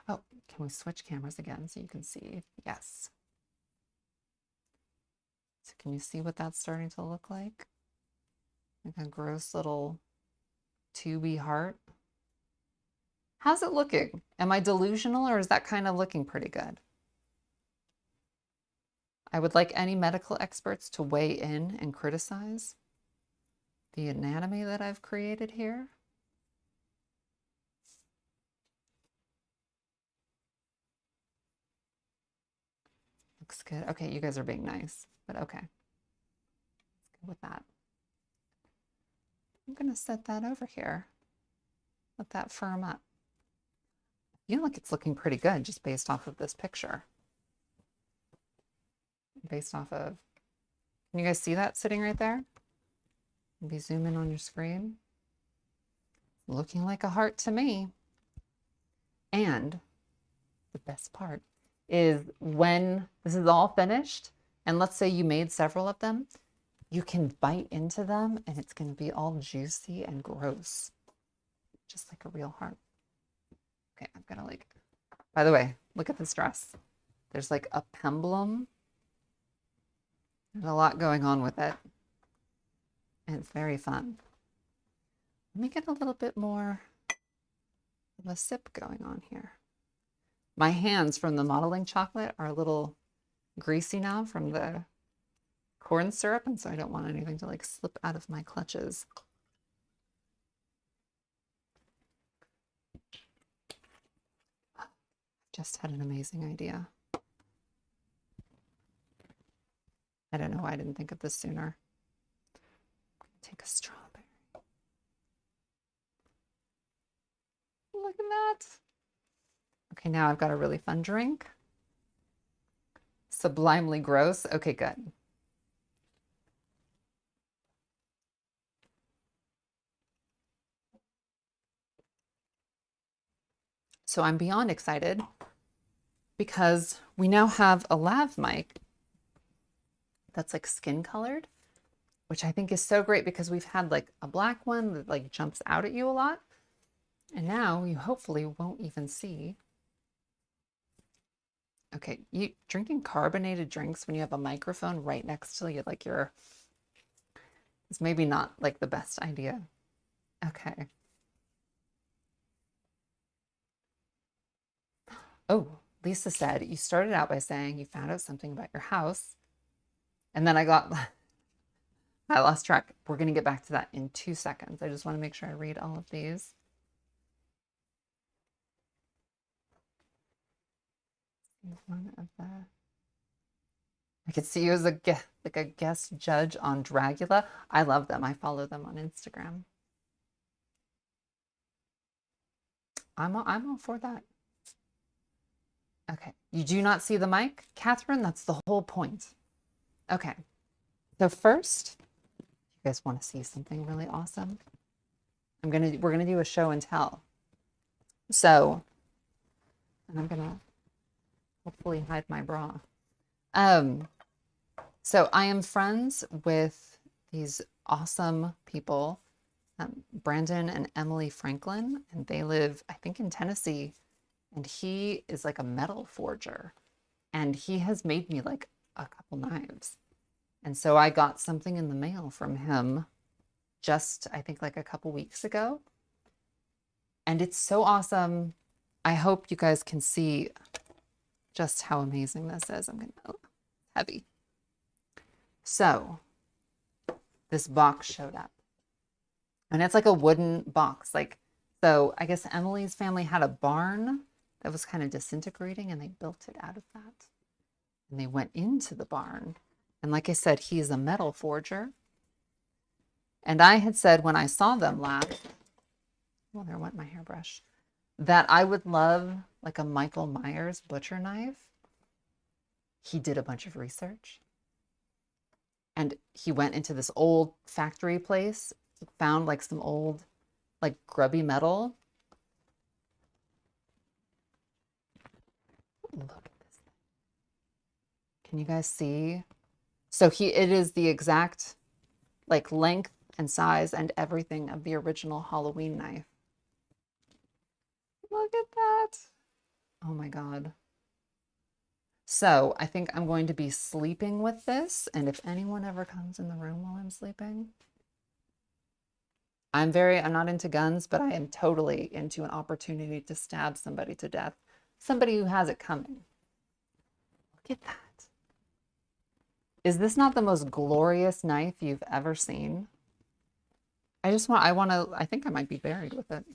Oh, can we switch cameras again so you can see? Yes. So can you see what that's starting to look like? Like a gross little tubey heart. How's it looking? Am I delusional or is that kind of looking pretty good? I would like any medical experts to weigh in and criticize the anatomy that I've created here. Looks good. Okay, you guys are being nice, but okay. Let's go with that. I'm gonna set that over here. Let that firm up. I feel like it's looking pretty good just based off of this picture. Based off of, can you guys see that sitting right there? Maybe zoom in on your screen. Looking like a heart to me. And the best part is when this is all finished, and let's say you made several of them, you can bite into them and it's going to be all juicy and gross, just like a real heart. Okay, I'm gonna like, by the way, look at this dress. There's like a pemblum. There's a lot going on with it. And it's very fun. Let me get a little bit more of a sip going on here. My hands from the modeling chocolate are a little greasy now from the corn syrup, and so I don't want anything to like slip out of my clutches. Just had an amazing idea. I don't know why I didn't think of this sooner. Take a strawberry. Look at that. Okay, now I've got a really fun drink. Sublimely gross. Okay, good. So I'm beyond excited because we now have a lav mic that's like skin colored, which I think is so great because we've had like a black one that like jumps out at you a lot. And now you hopefully won't even see. Okay, you drinking carbonated drinks when you have a microphone right next to you, like it's maybe not like the best idea. Okay. Oh, Lisa said, you started out by saying you found out something about your house. And then I lost track. We're going to get back to that in 2 seconds. I just want to make sure I read all of these. One of the, I could see you as a guest judge on Dracula. I love them. I follow them on Instagram. I'm all for that. Okay, you do not see the mic, Catherine? That's the whole point. Okay, so first, you guys want to see something really awesome? We're gonna do a show and tell. So, and I'm gonna hopefully hide my bra. So I am friends with these awesome people, Brandon and Emily Franklin, and they live, I think, in Tennessee. And he is like a metal forger, and he has made me like a couple knives. And so I got something in the mail from him just, I think, like a couple weeks ago. And it's so awesome. I hope you guys can see just how amazing this is. I'm gonna, oh, heavy. So this box showed up, and it's like a wooden box. Like, so I guess Emily's family had a barn that was kind of disintegrating, and they built it out of that. and they went into the barn. And like I said, he's a metal forger. And I had said when I saw them last, well, there went my hairbrush, that I would love like a Michael Myers butcher knife. He did a bunch of research. And he went into this old factory place, found like some old, like grubby metal. Look at this. Can you guys see? So it is the exact like length and size and everything of the original Halloween knife. Look at that. Oh my God. So I think I'm going to be sleeping with this. And if anyone ever comes in the room while I'm sleeping, I'm not into guns, but I am totally into an opportunity to stab somebody to death. Somebody who has it coming. Look at that. Is this not the most glorious knife you've ever seen? I think I might be buried with it.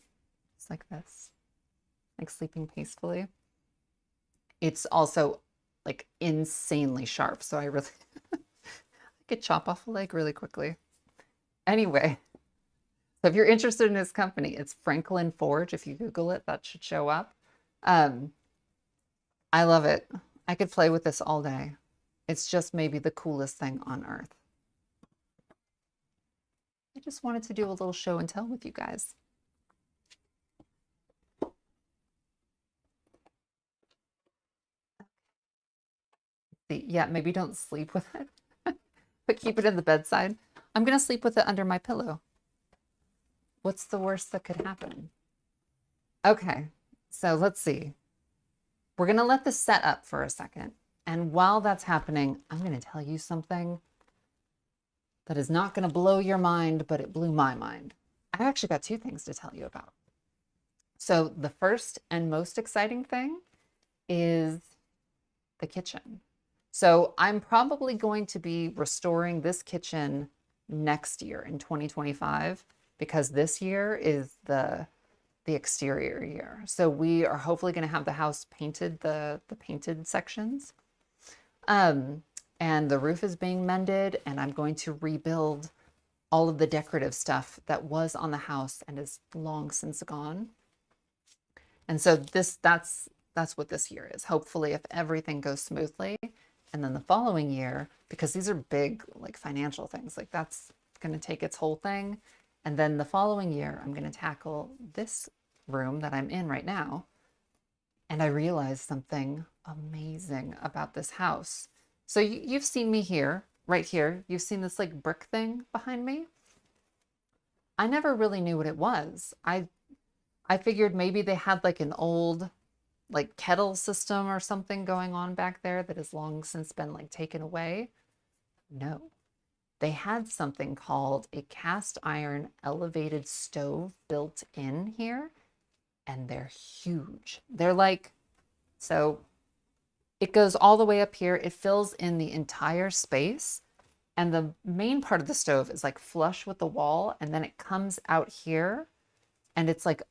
It's like this, like sleeping peacefully. It's also like insanely sharp. So I could chop off a leg really quickly. Anyway, so if you're interested in his company, it's Franklin Forge. If you Google it, that should show up. I love it. I could play with this all day. It's just maybe the coolest thing on earth. I just wanted to do a little show and tell with you guys. Yeah, maybe don't sleep with it, but keep it in the bedside. I'm going to sleep with it under my pillow. What's the worst that could happen? Okay, so let's see. We're going to let this set up for a second. And while that's happening, I'm going to tell you something that is not going to blow your mind, but it blew my mind. I actually got two things to tell you about. So the first and most exciting thing is the kitchen. So I'm probably going to be restoring this kitchen next year in 2025, because this year is the exterior year. So we are hopefully going to have the house painted, the painted sections. And the roof is being mended, and I'm going to rebuild all of the decorative stuff that was on the house and is long since gone. And so that's what this year is. Hopefully, if everything goes smoothly. And then the following year, because these are big like financial things, like that's going to take its whole thing. And then the following year, I'm going to tackle this room that I'm in right now. And I realized something amazing about this house. So you've seen me here, right here. You've seen this like brick thing behind me. I never really knew what it was. I figured maybe they had like an old like kettle system or something going on back there that has long since been like taken away. No, they had something called a cast iron elevated stove built in here, and they're huge. They're like, so it goes all the way up here. It fills in the entire space. And the main part of the stove is like flush with the wall. And then it comes out here, and it's like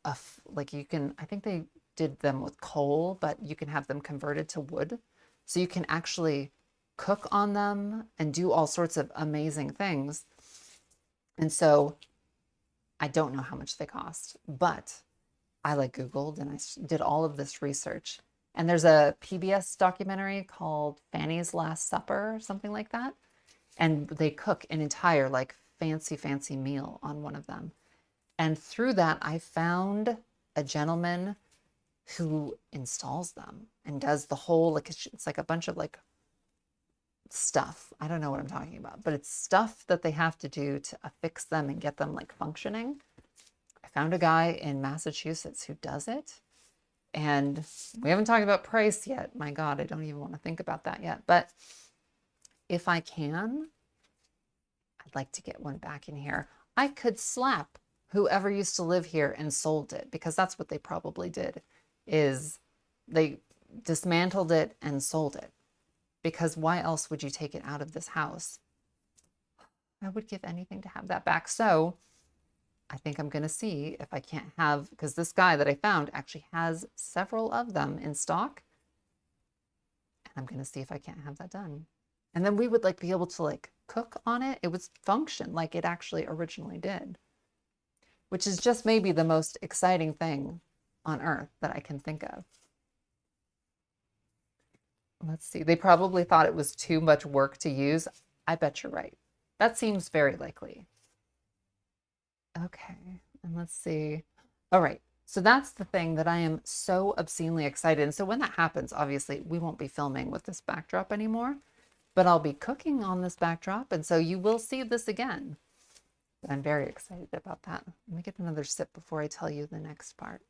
you can, I think they did them with coal, but you can have them converted to wood. So you can actually cook on them and do all sorts of amazing things. And so I don't know how much they cost, but I like Googled and I did all of this research. And there's a PBS documentary called Fanny's Last Supper or something like that. And they cook an entire like fancy meal on one of them. And through that, I found a gentleman who installs them and does the whole, like, it's like a bunch of like stuff. I don't know what I'm talking about, but it's stuff that they have to do to affix them and get them like functioning. I found a guy in Massachusetts who does it. And we haven't talked about price yet. My God, I don't even want to think about that yet. But if I can, I'd like to get one back in here. I could slap whoever used to live here and sold it, because that's what they probably did, is they dismantled it and sold it. Because why else would you take it out of this house? I would give anything to have that back. So I think I'm going to see if I can't have, because this guy that I found actually has several of them in stock. And I'm going to see if I can't have that done. And then we would like be able to like cook on it. It would function like it actually originally did, which is just maybe the most exciting thing on earth that I can think of. Let's see. They probably thought it was too much work to use. I bet you're right. That seems very likely. Okay. And let's see. All right. So that's the thing that I am so obscenely excited. And so when that happens, obviously we won't be filming with this backdrop anymore, but I'll be cooking on this backdrop. And so you will see this again. But I'm very excited about that. Let me get another sip before I tell you the next part.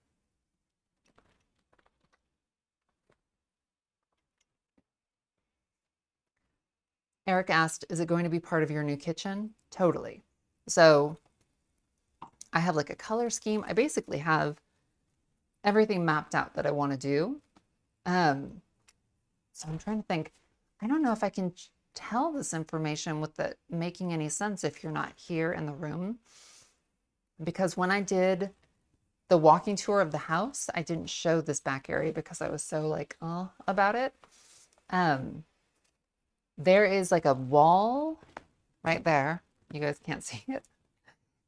Eric asked, is it going to be part of your new kitchen? Totally. So I have like a color scheme. I basically have everything mapped out that I want to do. So I'm trying to think. I don't know if I can tell this information with it making any sense if you're not here in the room. Because when I did the walking tour of the house, I didn't show this back area because I was so like, about it. There is like a wall right there. You guys can't see it.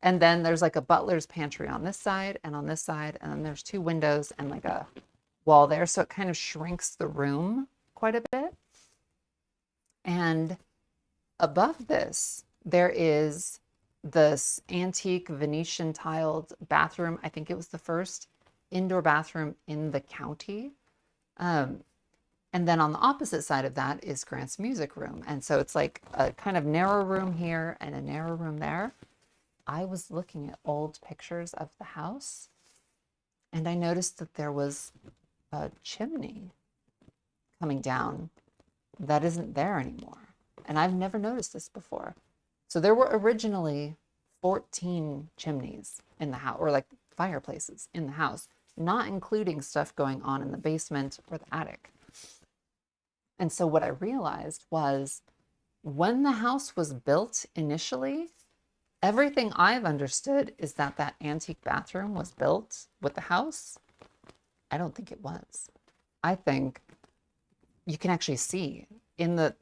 And then there's like a butler's pantry on this side and on this side. And then there's 2 windows and like a wall there. So it kind of shrinks the room quite a bit. And above this, there is this antique Venetian tiled bathroom. I think it was the first indoor bathroom in the county. And then on the opposite side of that is Grant's music room. And so it's like a kind of narrow room here and a narrow room there. I was looking at old pictures of the house and I noticed that there was a chimney coming down that isn't there anymore. And I've never noticed this before. So there were originally 14 chimneys in the house, or like fireplaces in the house, not including stuff going on in the basement or the attic. And so what I realized was when the house was built initially, everything I've understood is that that antique bathroom was built with the house. I don't think it was. I think you can actually see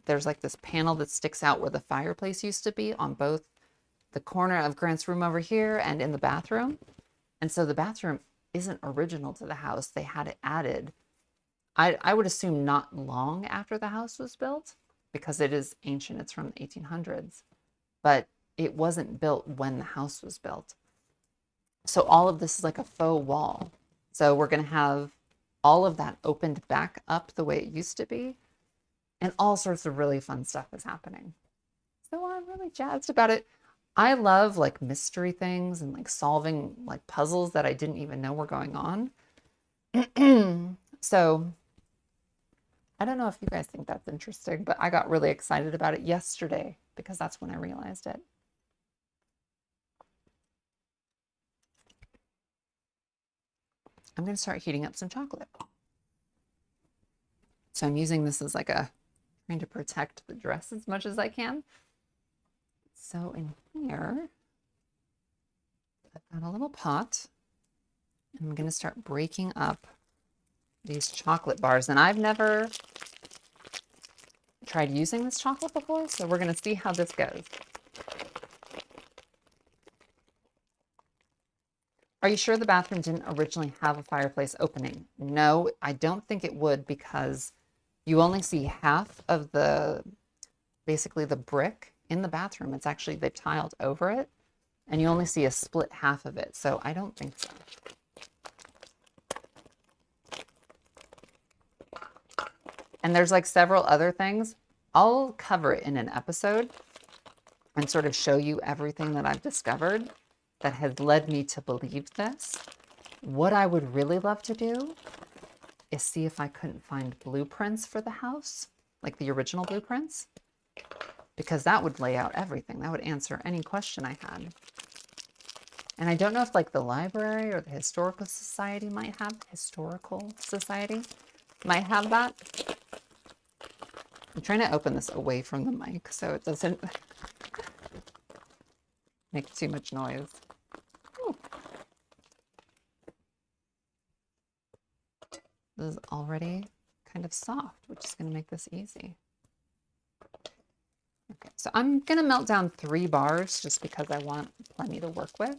there's like this panel that sticks out where the fireplace used to be on both the corner of Grant's room over here and in the bathroom. And so the bathroom isn't original to the house. They had it added. I would assume not long after the house was built because it is ancient. It's from the 1800s, but it wasn't built when the house was built. So all of this is like a faux wall. So we're going to have all of that opened back up the way it used to be. And all sorts of really fun stuff is happening. So I'm really jazzed about it. I love like mystery things and like solving like puzzles that I didn't even know were going on. So I don't know if you guys think that's interesting, but I got really excited about it yesterday because that's when I realized it. I'm going to start heating up some chocolate. So I'm using this as like trying to protect the dress as much as I can. So in here, I've got a little pot. And I'm going to start breaking up these chocolate bars. And I've never tried using this chocolate before, so we're going to see how this goes. Are you sure the bathroom didn't originally have a fireplace opening? No, I don't think it would because you only see half of basically the brick in the bathroom. It's actually, they've tiled over it and you only see a split half of it. So I don't think so. And there's like several other things. I'll cover it in an episode and sort of show you everything that I've discovered that has led me to believe this. What I would really love to do is see if I couldn't find blueprints for the house, like the original blueprints, because that would lay out everything. That would answer any question I had. And I don't know if like the library or the historical society might have that. I'm trying to open this away from the mic so it doesn't make too much noise. Ooh. This is already kind of soft, which is going to make this easy. Okay, so I'm going to melt down 3 bars just because I want plenty to work with.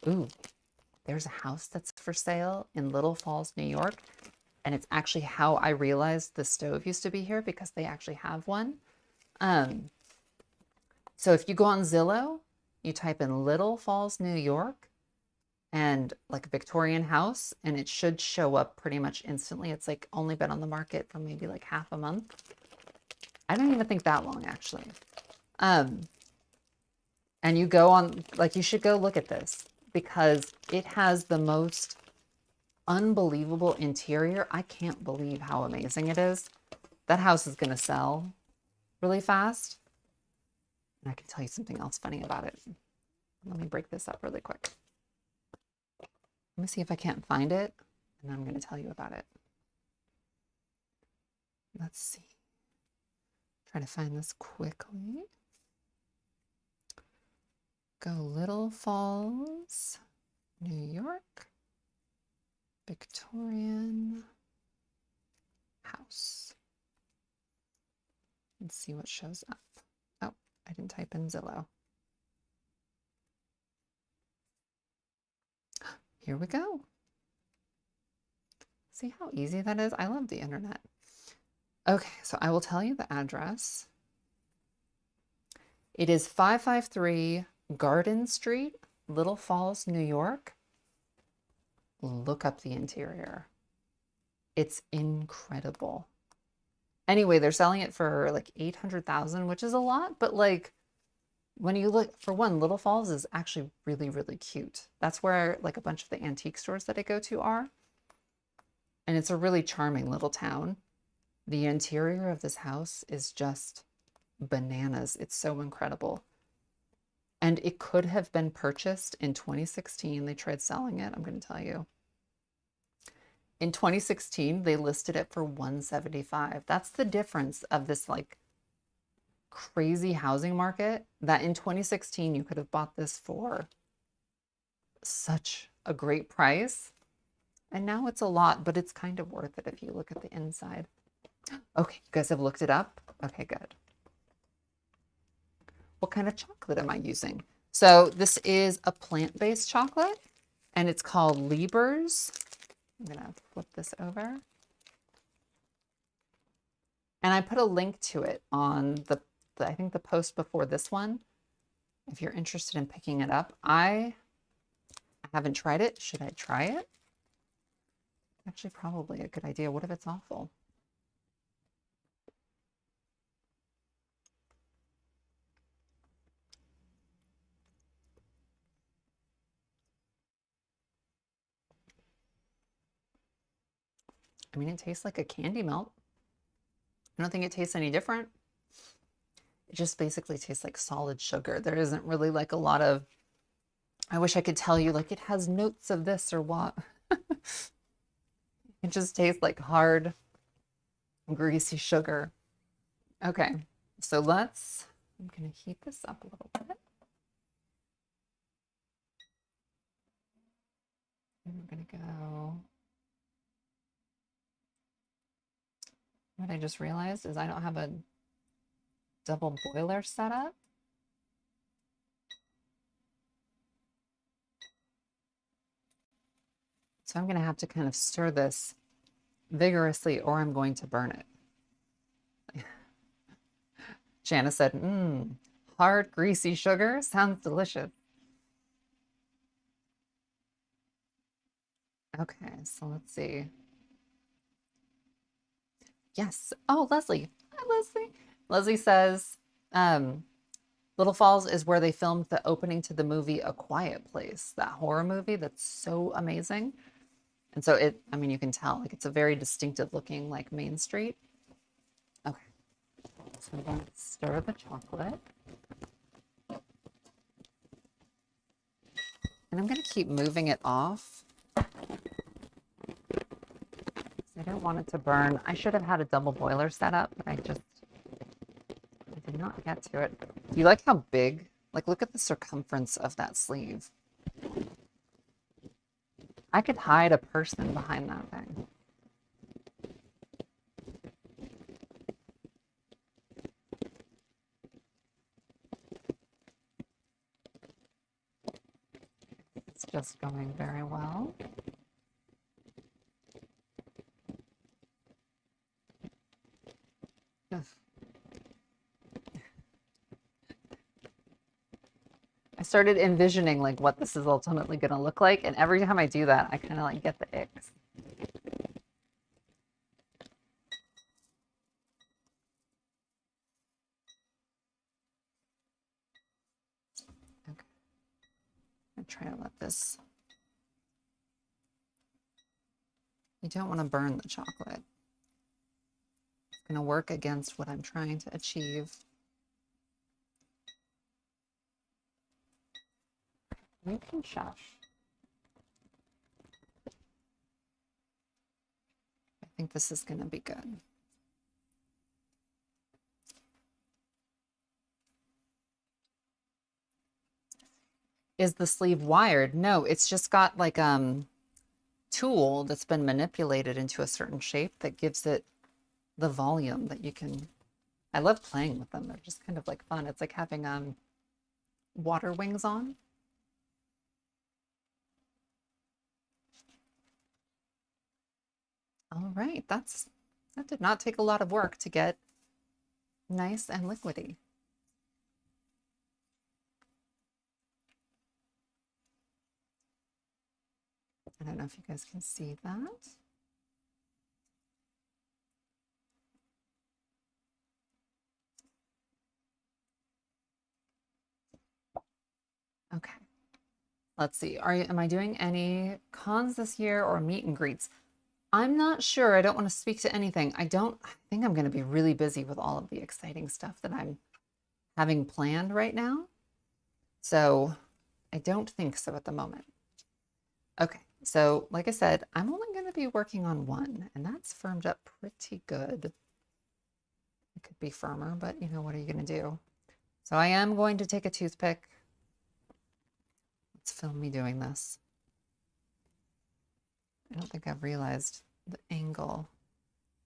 Ooh, there's a house that's for sale in Little Falls, New York. And it's actually how I realized the stove used to be here, because they actually have one. So if you go on Zillow, you type in Little Falls, New York, and like Victorian house, and it should show up pretty much instantly. It's like only been on the market for maybe like half a month. I don't even think that long, actually. And you go on, like, you should go look at this because it has the most unbelievable interior. I can't believe how amazing it is. That house is going to sell really fast. And I can tell you something else funny about it. Let me break this up really quick. Let me see if I can't find it, and I'm going to tell you about it. Let's see. Try to find this quickly. Go Little Falls, New York, Victorian house. Let's see what shows up. Oh, I didn't type in Zillow. Here we go. See how easy that is? I love the internet. Okay, so I will tell you the address. It is 553 Garden Street, Little Falls, New York. Look up the interior. It's incredible. Anyway, they're selling it for like $800,000, which is a lot, but like when you look, for one, Little Falls is actually really, really cute. That's where like a bunch of the antique stores that I go to are. And it's a really charming little town. The interior of this house is just bananas. It's so incredible. And it could have been purchased in 2016. They tried selling it, I'm going to tell you. In 2016, they listed it for $175,000. That's the difference of this like crazy housing market, that in 2016 you could have bought this for such a great price. And now it's a lot, but it's kind of worth it if you look at the inside. Okay, you guys have looked it up? Okay, good. What kind of chocolate am I using? So this is a plant-based chocolate, and it's called Lieber's. I'm gonna flip this over. And I put a link to it on the I think the post before this one, if you're interested in picking it up. I haven't tried it. Should I try it? Actually, probably a good idea. What if it's awful? I mean, it tastes like a candy melt. I don't think it tastes any different. It just basically tastes like solid sugar. There isn't really like a lot of, I wish I could tell you like it has notes of this or what. It just tastes like hard, greasy sugar. Okay, so I'm gonna heat this up a little bit. And we're gonna go, what I just realized is I don't have a double boiler set up. So I'm gonna have to kind of stir this vigorously or I'm going to burn it. Jana said, hard, greasy sugar sounds delicious. Okay, so let's see. Yes. Oh, Leslie. Hi, Leslie. Leslie says, Little Falls is where they filmed the opening to the movie A Quiet Place, that horror movie that's so amazing. And so I mean, you can tell, like, it's a very distinctive looking, like, main street. Okay. So I'm going to stir the chocolate. And I'm going to keep moving it off. I don't want it to burn. I should have had a double boiler set up, but I did not get to it. You like how big? Like, look at the circumference of that sleeve. I could hide a person behind that thing. It's just going very well. I started envisioning like what this is ultimately going to look like, and every time I do that, I kind of like get the icks. Okay. I'm trying to let this. You don't want to burn the chocolate. It's going to work against what I'm trying to achieve. You can shush. I think this is going to be good. Is the sleeve wired? No, it's just got like tool that's been manipulated into a certain shape that gives it the volume that you can. I love playing with them. They're just kind of like fun. It's like having water wings on. All right, that did not take a lot of work to get nice and liquidy. I don't know if you guys can see that. Okay. Let's see. Am I doing any cons this year or meet and greets? I'm not sure. I don't want to speak to anything. I think I'm going to be really busy with all of the exciting stuff that I'm having planned right now. So I don't think so at the moment. Okay. So like I said, I'm only going to be working on one, and that's firmed up pretty good. It could be firmer, but you know, what are you going to do? So I am going to take a toothpick. Let's film me doing this. I don't think I've realized the angle.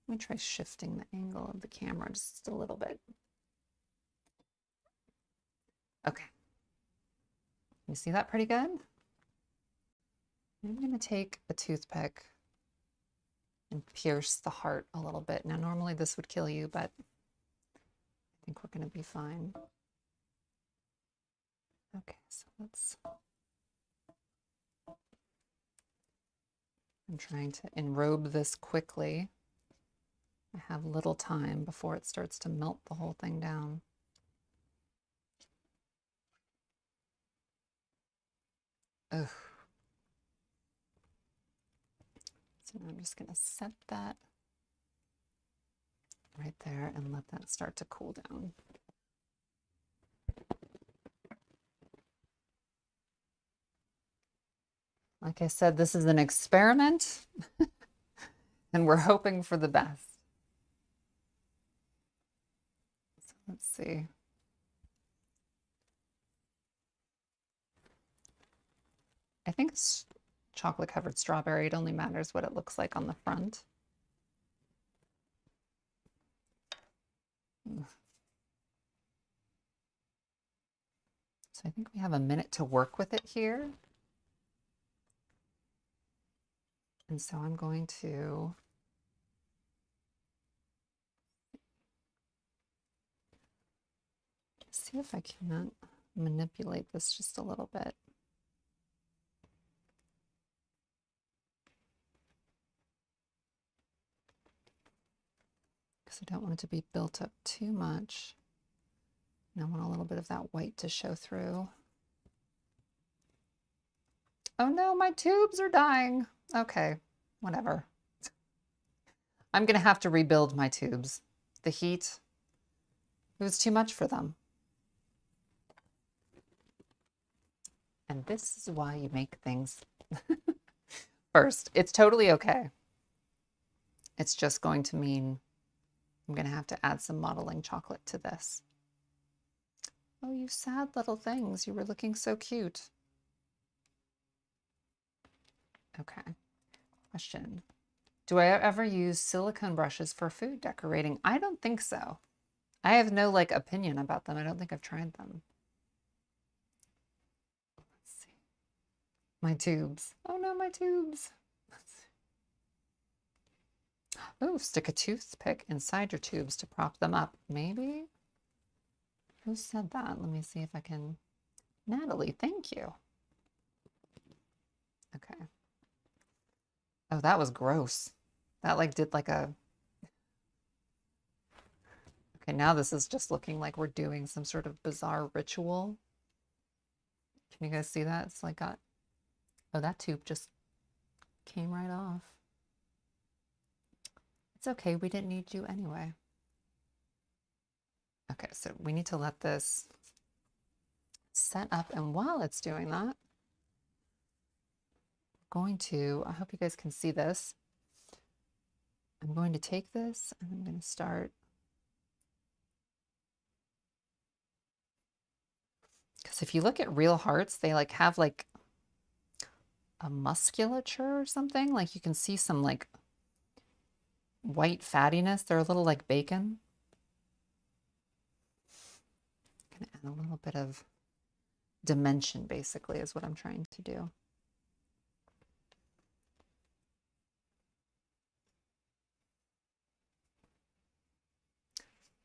Let me try shifting the angle of the camera just a little bit. Okay. You see that pretty good? I'm going to take a toothpick and pierce the heart a little bit. Now, normally this would kill you, but I think we're going to be fine. Okay, so let's. I'm trying to enrobe this quickly. I have little time before it starts to melt the whole thing down. Ugh. So now I'm just going to set that right there and let that start to cool down. Like I said, this is an experiment and we're hoping for the best. So let's see. I think it's chocolate covered strawberry. It only matters what it looks like on the front. So I think we have a minute to work with it here. And so I'm going to see if I can manipulate this just a little bit. Because I don't want it to be built up too much. And I want a little bit of that white to show through. Oh no, my tubes are dying. Okay, whatever. I'm going to have to rebuild my tubes. The heat, it was too much for them. And this is why you make things first. It's totally okay. It's just going to mean I'm going to have to add some modeling chocolate to this. Oh, you sad little things. You were looking so cute. Okay. Question. Do I ever use silicone brushes for food decorating? I don't think so. I have no like opinion about them. I don't think I've tried them. Let's see. My tubes. Oh no, my tubes. Oh, stick a toothpick inside your tubes to prop them up. Maybe? Who said that? Let me see if I can. Natalie, thank you. Okay. Oh, that was gross. That like did like a. Okay, now this is just looking like we're doing some sort of bizarre ritual. Can you guys see that? It's like got. Oh, that tube just came right off. It's okay, we didn't need you anyway. Okay, so we need to let this set up, and while it's doing that, I'm going to, I hope you guys can see this. I'm going to take this and I'm going to start, because if you look at real hearts, they like have like a musculature or something. Like you can see some like white fattiness. They're a little like bacon. I'm going to add a little bit of dimension, basically, is what I'm trying to do.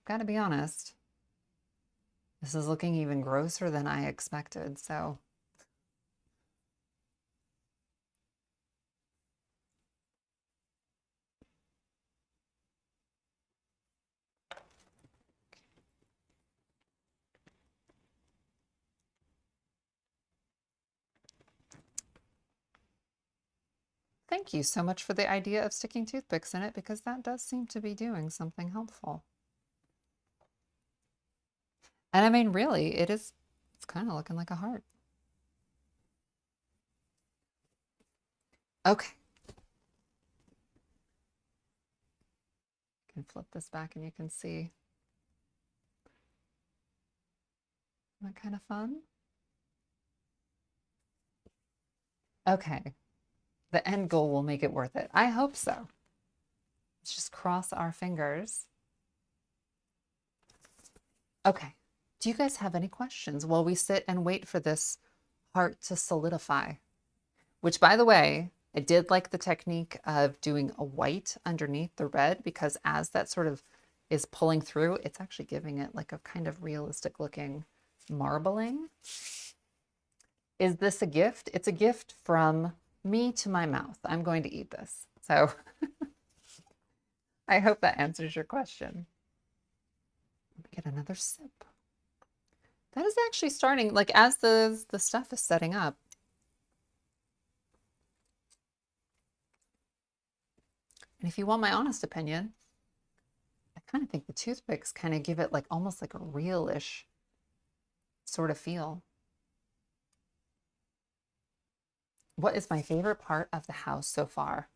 Gotta be honest, this is looking even grosser than I expected, so. Thank you so much for the idea of sticking toothpicks in it, because that does seem to be doing something helpful. And I mean, really, it's kind of looking like a heart. Okay. I can flip this back and you can see. Isn't that kind of fun? Okay. The end goal will make it worth it. I hope so. Let's just cross our fingers. Okay. Do you guys have any questions while we sit and wait for this heart to solidify? Which, by the way, I did like the technique of doing a white underneath the red, because as that sort of is pulling through, it's actually giving it like a kind of realistic looking marbling. Is this a gift? It's a gift from me to my mouth. I'm going to eat this. So I hope that answers your question. Let me get another sip. That is actually starting, like as the stuff is setting up. And if you want my honest opinion, I kind of think the toothpicks kind of give it like almost like a real-ish sort of feel. What is my favorite part of the house so far?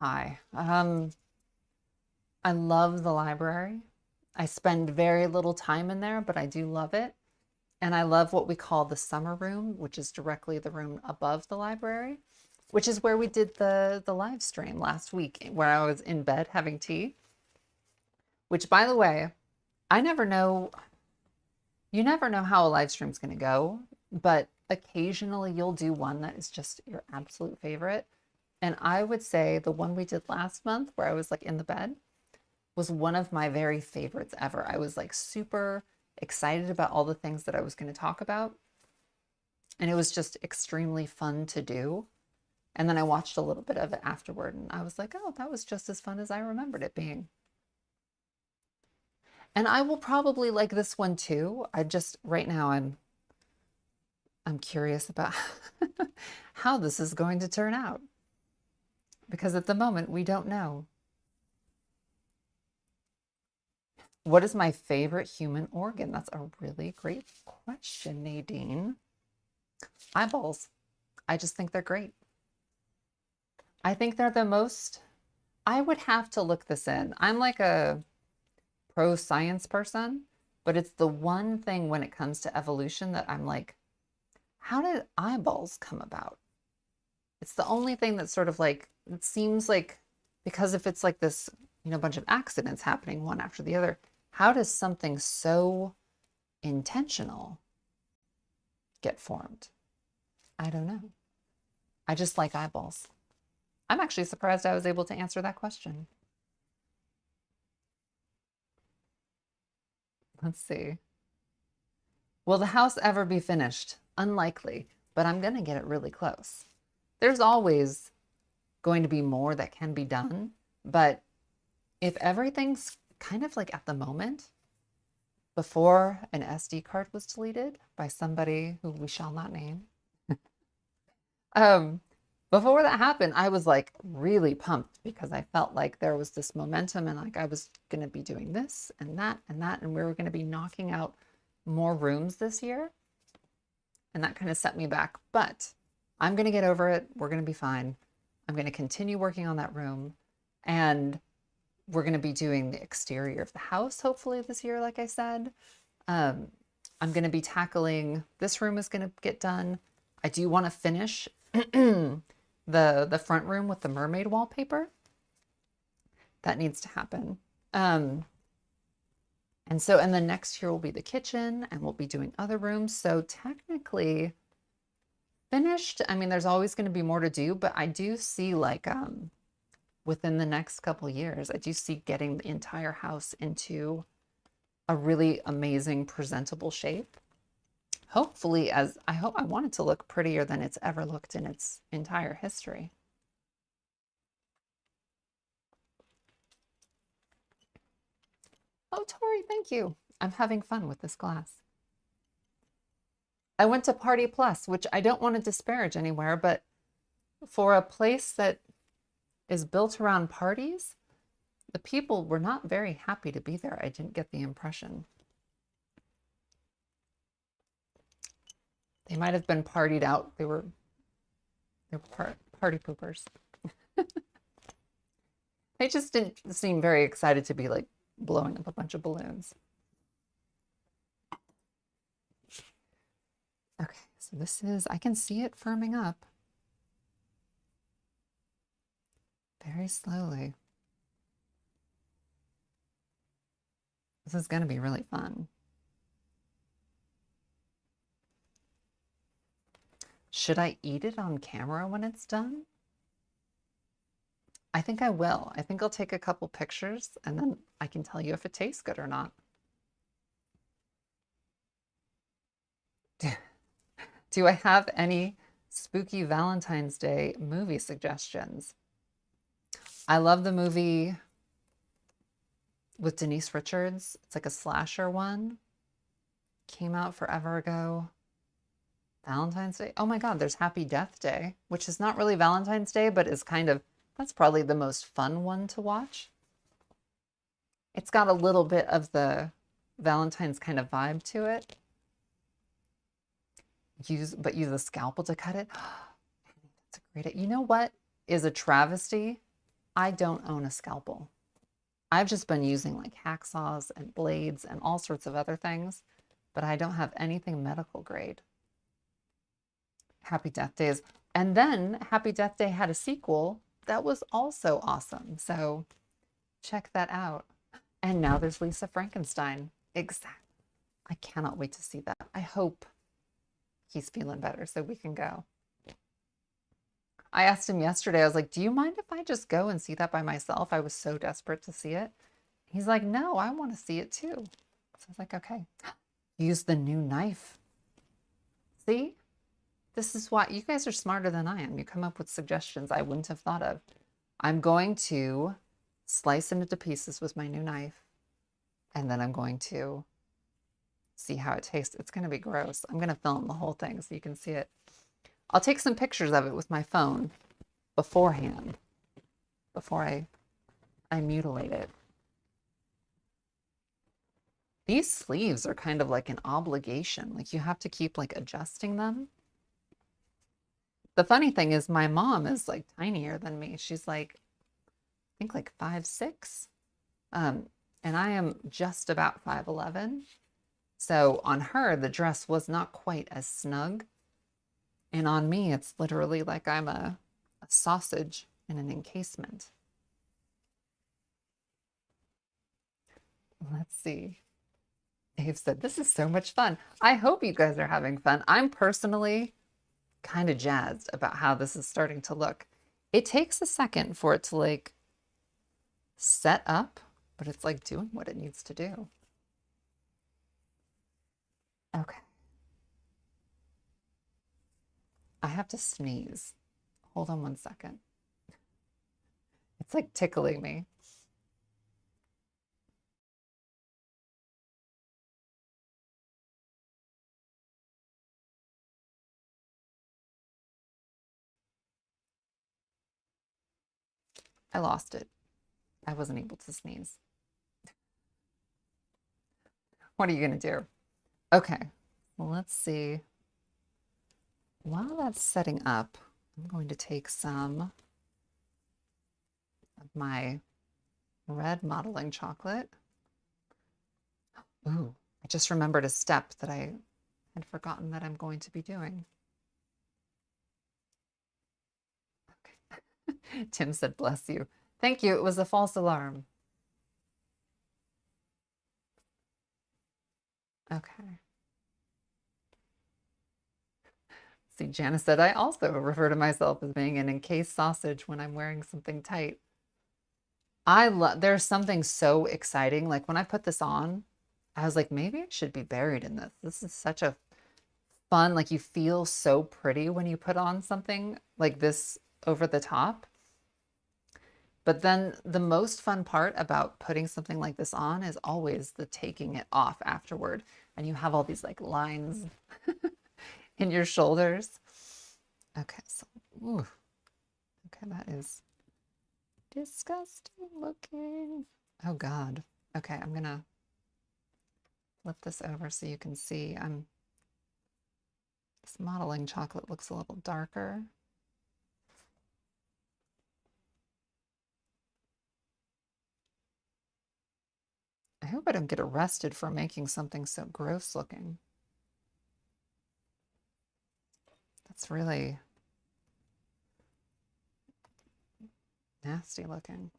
Hi. I love the library. I spend very little time in there, but I do love it. And I love what we call the summer room, which is directly the room above the library, which is where we did the live stream last week, where I was in bed having tea. Which, by the way, I never know, you never know how a live stream's going to go, but occasionally you'll do one that is just your absolute favorite. And I would say the one we did last month, where I was like in the bed, was one of my very favorites ever. I was like super excited about all the things that I was going to talk about. And it was just extremely fun to do. And then I watched a little bit of it afterward and I was like, oh, that was just as fun as I remembered it being. And I will probably like this one too. I just, right now, I'm curious about how this is going to turn out. Because at the moment, we don't know. What is my favorite human organ? That's a really great question, Nadine. Eyeballs. I just think they're great. I think they're the most, I would have to look this in. I'm like a pro science person, but it's the one thing when it comes to evolution that I'm like, How did eyeballs come about? It's the only thing that's sort of like, it seems like, because if it's like this, you know, bunch of accidents happening one after the other, how does something so intentional get formed? I don't know. I just like eyeballs. I'm actually surprised I was able to answer that question. Let's see. Will the house ever be finished? Unlikely, but I'm going to get it really close. There's always going to be more that can be done, but if everything's kind of like at the moment, before an SD card was deleted by somebody who we shall not name, um, before that happened, I was like really pumped because I felt like there was this momentum and like I was going to be doing this and that and that, and we were going to be knocking out more rooms this year. And that kind of set me back, but I'm going to get over it. We're going to be fine. I'm going to continue working on that room, and we're going to be doing the exterior of the house hopefully this year, like I said. I'm going to be tackling, this room is going to get done. I do want to finish the front room with the mermaid wallpaper. That needs to happen. And then next year will be the kitchen, and we'll be doing other rooms. So technically finished. I mean, there's always going to be more to do, but I do see like within the next couple years, I do see getting the entire house into a really amazing, presentable shape. Hopefully, I want it to look prettier than it's ever looked in its entire history. Oh, Tori, thank you. I'm having fun with this glass. I went to Party Plus, which I don't want to disparage anywhere, but for a place that is built around parties, the people were not very happy to be there. I didn't get the impression. They might have been partied out. They were party poopers. They just didn't seem very excited to be like blowing up a bunch of balloons. Okay, so this is, I can see it firming up very slowly. This is going to be really fun. Should I eat it on camera when it's done? I think I will. I think I'll take a couple pictures and then I can tell you if it tastes good or not. Do I have any spooky Valentine's Day movie suggestions? I love the movie with Denise Richards. It's like a slasher one. Came out forever ago. Valentine's Day. Oh my God, there's Happy Death Day, which is not really Valentine's Day, but is kind of, that's probably the most fun one to watch. It's got a little bit of the Valentine's kind of vibe to it. Use a scalpel to cut it. That's a great, you know what is a travesty? I don't own a scalpel. I've just been using like hacksaws and blades and all sorts of other things, but I don't have anything medical grade. Happy Death Days. And then Happy Death Day had a sequel that was also awesome. So check that out. And now there's Lisa Frankenstein. Exactly. I cannot wait to see that. I hope he's feeling better so we can go. I asked him yesterday, I was like, do you mind if I just go and see that by myself? I was so desperate to see it. He's like, no, I want to see it too. So I was like, okay. Use the new knife. See? This is why you guys are smarter than I am. You come up with suggestions I wouldn't have thought of. I'm going to slice it into pieces with my new knife, and then I'm going to see how it tastes. It's going to be gross. I'm going to film the whole thing so you can see it. I'll take some pictures of it with my phone beforehand, before I mutilate it. These sleeves are kind of like an obligation. Like you have to keep like adjusting them. The funny thing is my mom is like tinier than me. She's like, I think like 5'6". And I am just about 5'11". So on her, the dress was not quite as snug And on me, it's literally like I'm a sausage in an encasement. Let's see. Dave said, this is so much fun. I hope you guys are having fun. I'm personally kind of jazzed about how this is starting to look. It takes a second for it to like set up, but it's like doing what it needs to do. Okay. I have to sneeze. Hold on one second. It's like tickling me. I lost it. I wasn't able to sneeze. What are you going to do? Okay, well, let's see. While that's setting up, I'm going to take some of my red modeling chocolate. Ooh, I just remembered a step that I had forgotten that I'm going to be doing. Okay. Tim said, bless you. Thank you. It was a false alarm. Okay. See, Janice said, I also refer to myself as being an encased sausage when I'm wearing something tight. There's something so exciting. Like when I put this on, I was like, maybe I should be buried in this. This is such a fun, like you feel so pretty when you put on something like this over the top. But then the most fun part about putting something like this on is always the taking it off afterward. And you have all these like lines in your shoulders. Okay, so, ooh. Okay, that is disgusting looking. Oh God. Okay, I'm gonna flip this over so you can see. This modeling chocolate looks a little darker. I hope I don't get arrested for making something so gross looking. That's really nasty looking.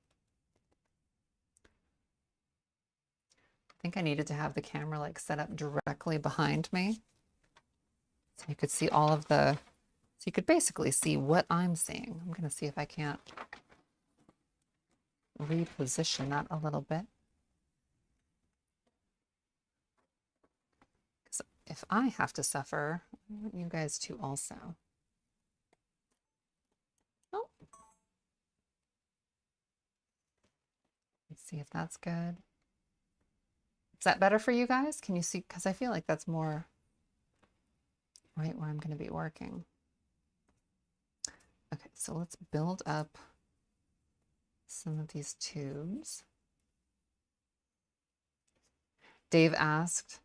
I think I needed to have the camera like set up directly behind me so you could see all of so you could basically see what I'm seeing. I'm going to see if I can't reposition that a little bit. Because if I have to suffer, I want you guys to also. Oh. Let's see if that's good. Is that better for you guys? Can you see? Because I feel like that's more right where I'm going to be working. Okay, so let's build up some of these tubes. Dave asked,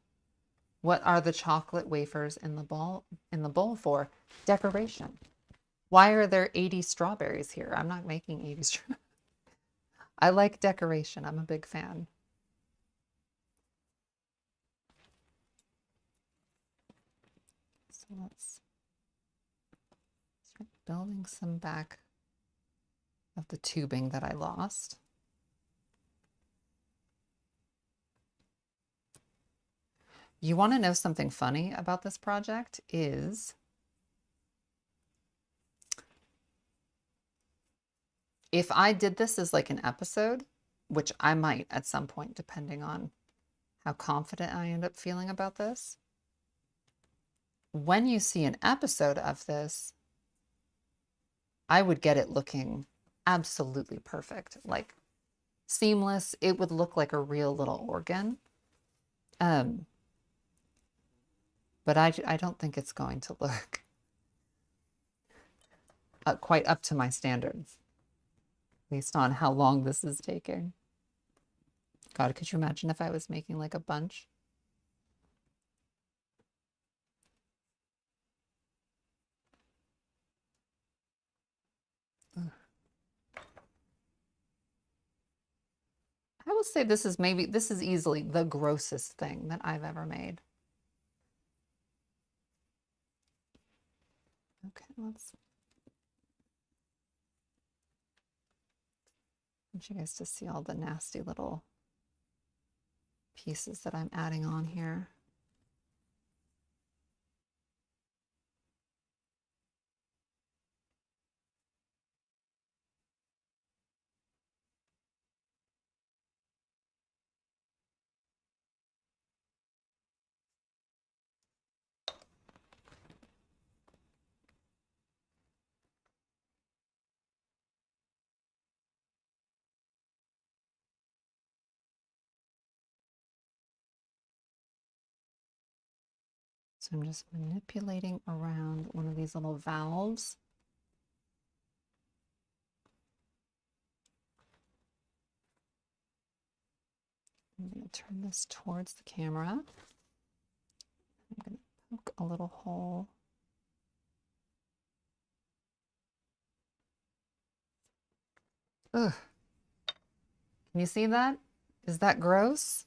what are the chocolate wafers in the bowl for? Decoration. Why are there 80 strawberries here? I'm not making 80 strawberries. I like decoration. I'm a big fan. So let's start building some back of the tubing that I lost. You want to know something funny about this project is if I did this as like an episode, which I might at some point, depending on how confident I end up feeling about this, when you see an episode of this, I would get it looking absolutely perfect, like seamless. It would look like a real little organ. But I don't think it's going to look quite up to my standards based on how long this is taking. God, could you imagine if I was making like a bunch? Ugh. I will say this is easily the grossest thing that I've ever made. Okay, let's want you guys to see all the nasty little pieces that I'm adding on here. So I'm just manipulating around one of these little valves. I'm going to turn this towards the camera. I'm going to poke a little hole. Ugh. Can you see that? Is that gross?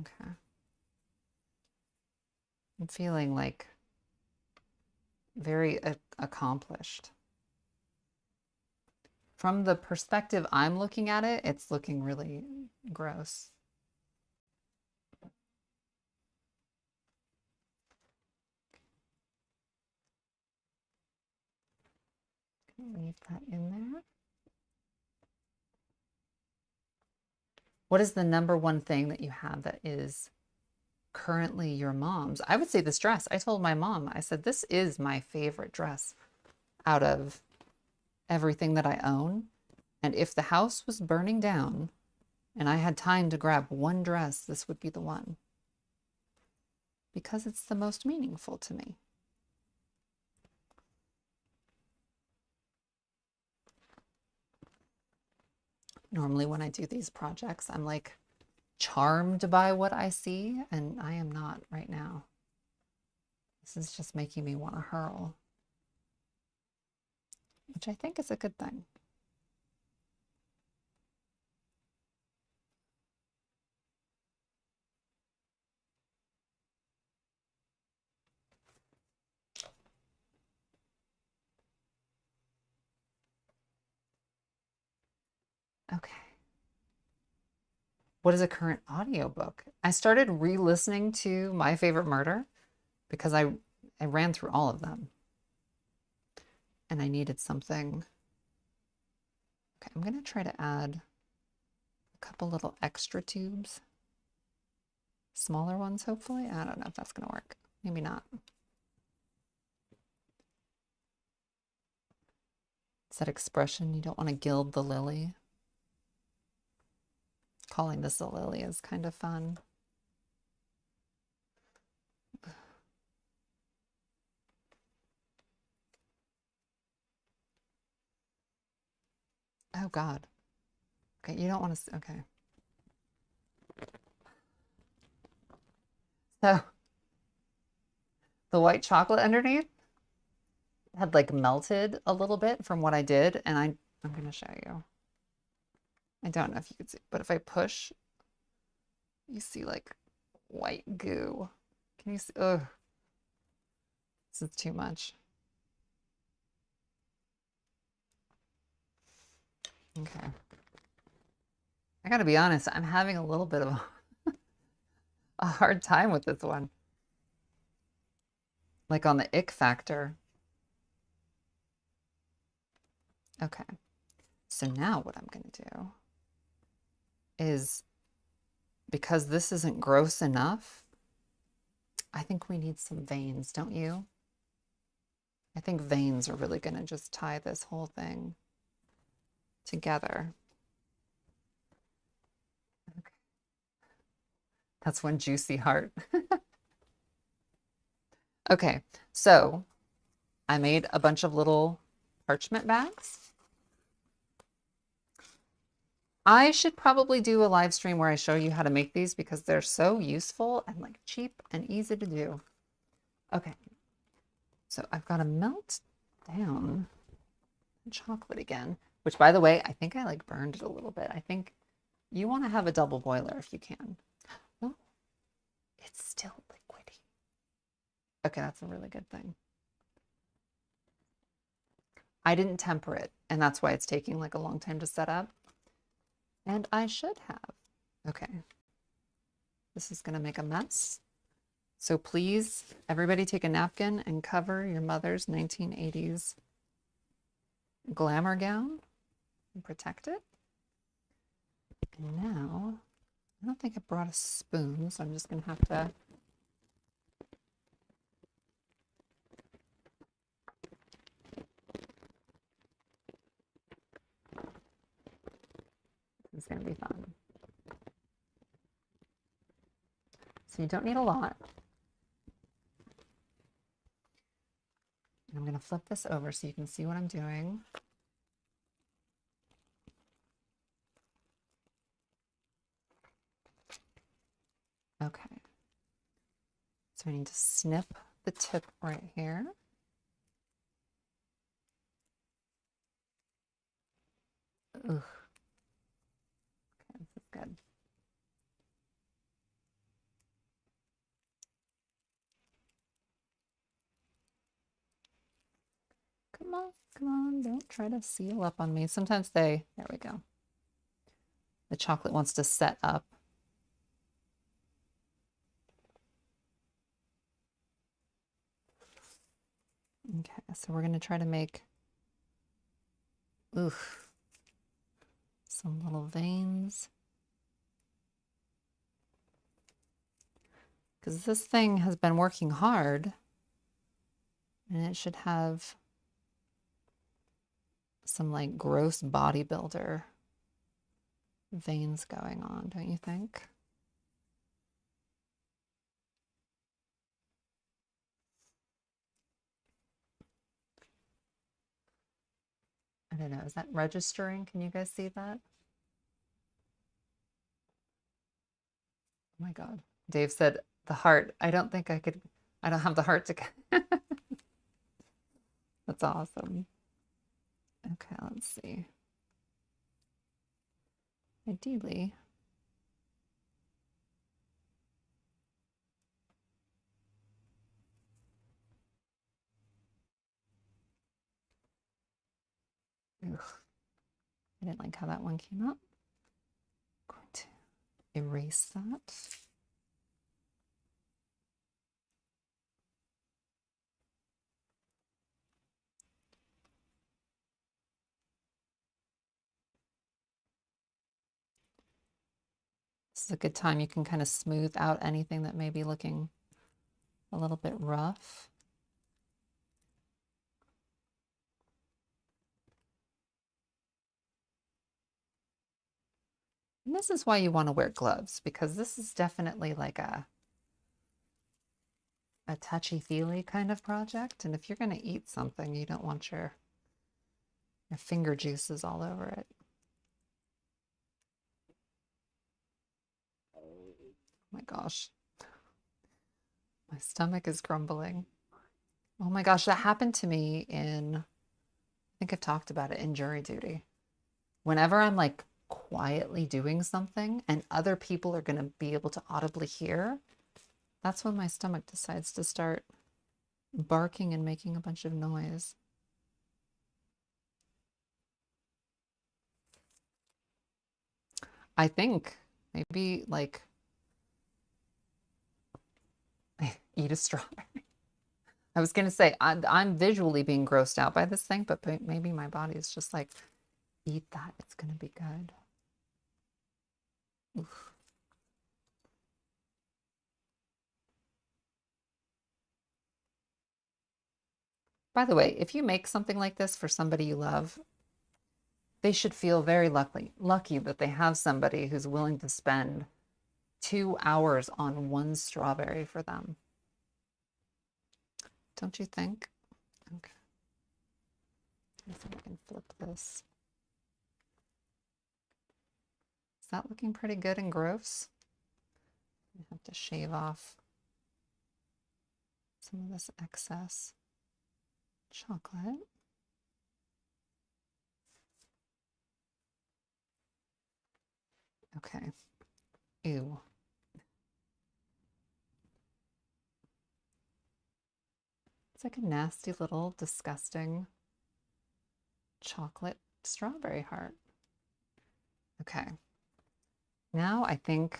Okay. I'm feeling like very accomplished. From the perspective I'm looking at it, it's looking really gross. Leave that in there. What is the number one thing that you have that is currently your mom's? I would say this dress. I told my mom, I said, this is my favorite dress out of everything that I own. And if the house was burning down and I had time to grab one dress, this would be the one. Because it's the most meaningful to me. Normally when I do these projects, I'm like charmed by what I see, and I am not right now. This is just making me want to hurl, which I think is a good thing. Okay. What is a current audiobook? I started re-listening to My Favorite Murder because I ran through all of them. And I needed something. Okay, I'm going to try to add a couple little extra tubes. Smaller ones, hopefully. I don't know if that's going to work. Maybe not. It's that expression, you don't want to gild the lily. Calling this a lily is kind of fun. Oh God. Okay, you don't want to, okay. So the white chocolate underneath had like melted a little bit from what I did, and I'm going to show you. I don't know if you can see, but if I push, you see like white goo. Can you see? Ugh. This is too much. Okay. I gotta be honest, I'm having a little bit of a hard time with this one. Like on the ick factor. Okay. So now what I'm gonna do is, because this isn't gross enough, I think we need some veins, don't you? I think veins are really gonna just tie this whole thing together. Okay. That's one juicy heart. Okay, so I made a bunch of little parchment bags. I should probably do a live stream where I show you how to make these because they're so useful and like cheap and easy to do. Okay, so I've got to melt down the chocolate again, which by the way, I think I like burned it a little bit. I think you want to have a double boiler if you can. Oh, it's still liquidy. Okay, that's a really good thing. I didn't temper it, and that's why it's taking like a long time to set up. And I should have. Okay. This is going to make a mess. So please, everybody take a napkin and cover your mother's 1980s glamour gown and protect it. And now, I don't think I brought a spoon, so I'm just going to have to It's going to be fun. So you don't need a lot. I'm going to flip this over so you can see what I'm doing. Okay. So I need to snip the tip right here. Ugh. Okay, this is good. Come on, don't try to seal up on me. Sometimes there we go. The chocolate wants to set up. Okay, so we're going to try to make, some little veins. Because this thing has been working hard, and it should have some like gross bodybuilder veins going on, don't you think? I don't know. Is that registering? Can you guys see that? Oh my God. Dave said the heart. I don't think I could. I don't have the heart to. That's awesome. Okay, let's see. Ideally. Ugh. I didn't like how that one came up. I'm going to erase that. This is a good time. You can kind of smooth out anything that may be looking a little bit rough. And this is why you want to wear gloves, because this is definitely like a touchy-feely kind of project. And if you're going to eat something, you don't want your finger juices all over it. Oh my gosh. My stomach is grumbling. Oh my gosh, that happened to me in, I think I've talked about it in jury duty. Whenever I'm like quietly doing something and other people are going to be able to audibly hear, that's when my stomach decides to start barking and making a bunch of noise. I think maybe like eat a strawberry. I was going to say, I'm visually being grossed out by this thing, but maybe my body is just like, eat that. It's going to be good. Oof. By the way, if you make something like this for somebody you love, they should feel very lucky that they have somebody who's willing to spend 2 hours on one strawberry for them. Don't you think? Okay. Let's see if I can flip this. Is that looking pretty good and gross? I have to shave off some of this excess chocolate. Okay. Ew. like a nasty little disgusting chocolate strawberry heart. Okay. Now I think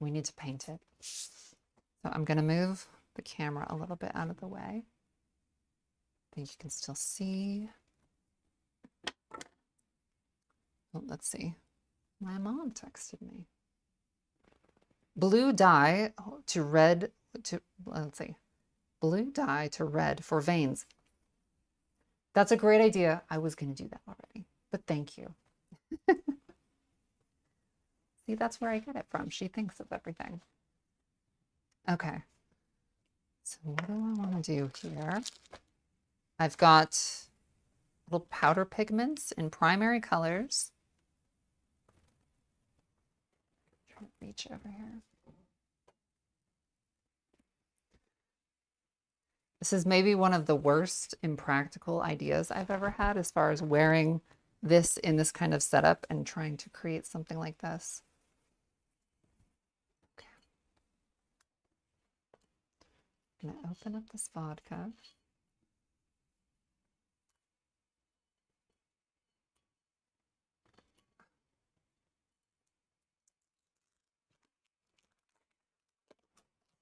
we need to paint it. So I'm going to move the camera a little bit out of the way. I think you can still see. Oh, let's see. My mom texted me. Blue dye to red to, let's see. Blue dye to red for veins. That's a great idea. I was going to do that already, but thank you. See, that's where I get it from. She thinks of everything. Okay. So what do I want to do here? I've got little powder pigments in primary colors. Try to reach over here. This is maybe one of the worst impractical ideas I've ever had as far as wearing this in this kind of setup and trying to create something like this. Okay. I'm going to open up this vodka.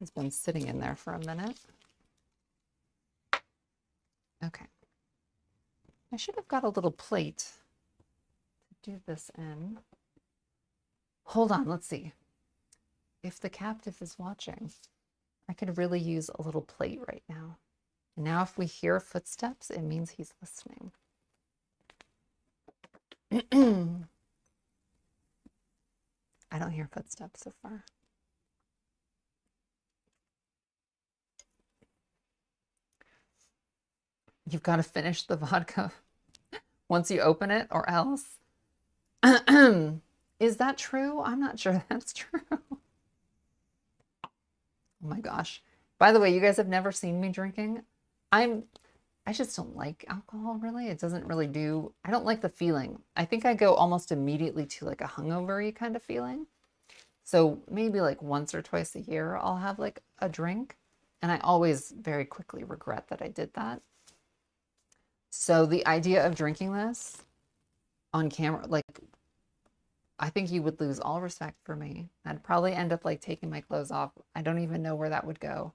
It's been sitting in there for a minute. Okay. I should have got a little plate to do this in. Hold on, let's see. If the captive is watching, I could really use a little plate right now. And now if we hear footsteps, it means he's listening. I don't hear footsteps so far. You've got to finish the vodka once you open it, or else. Is that true? I'm not sure that's true. Oh my gosh. By the way, you guys have never seen me drinking. I just don't like alcohol, really. It doesn't really do, I don't like the feeling. I think I go almost immediately to like a hungover-y kind of feeling. So maybe like once or twice a year, I'll have like a drink. And I always very quickly regret that I did that. So the idea of drinking this on camera, like, I think you would lose all respect for me. I'd probably end up like taking my clothes off. I don't even know where that would go.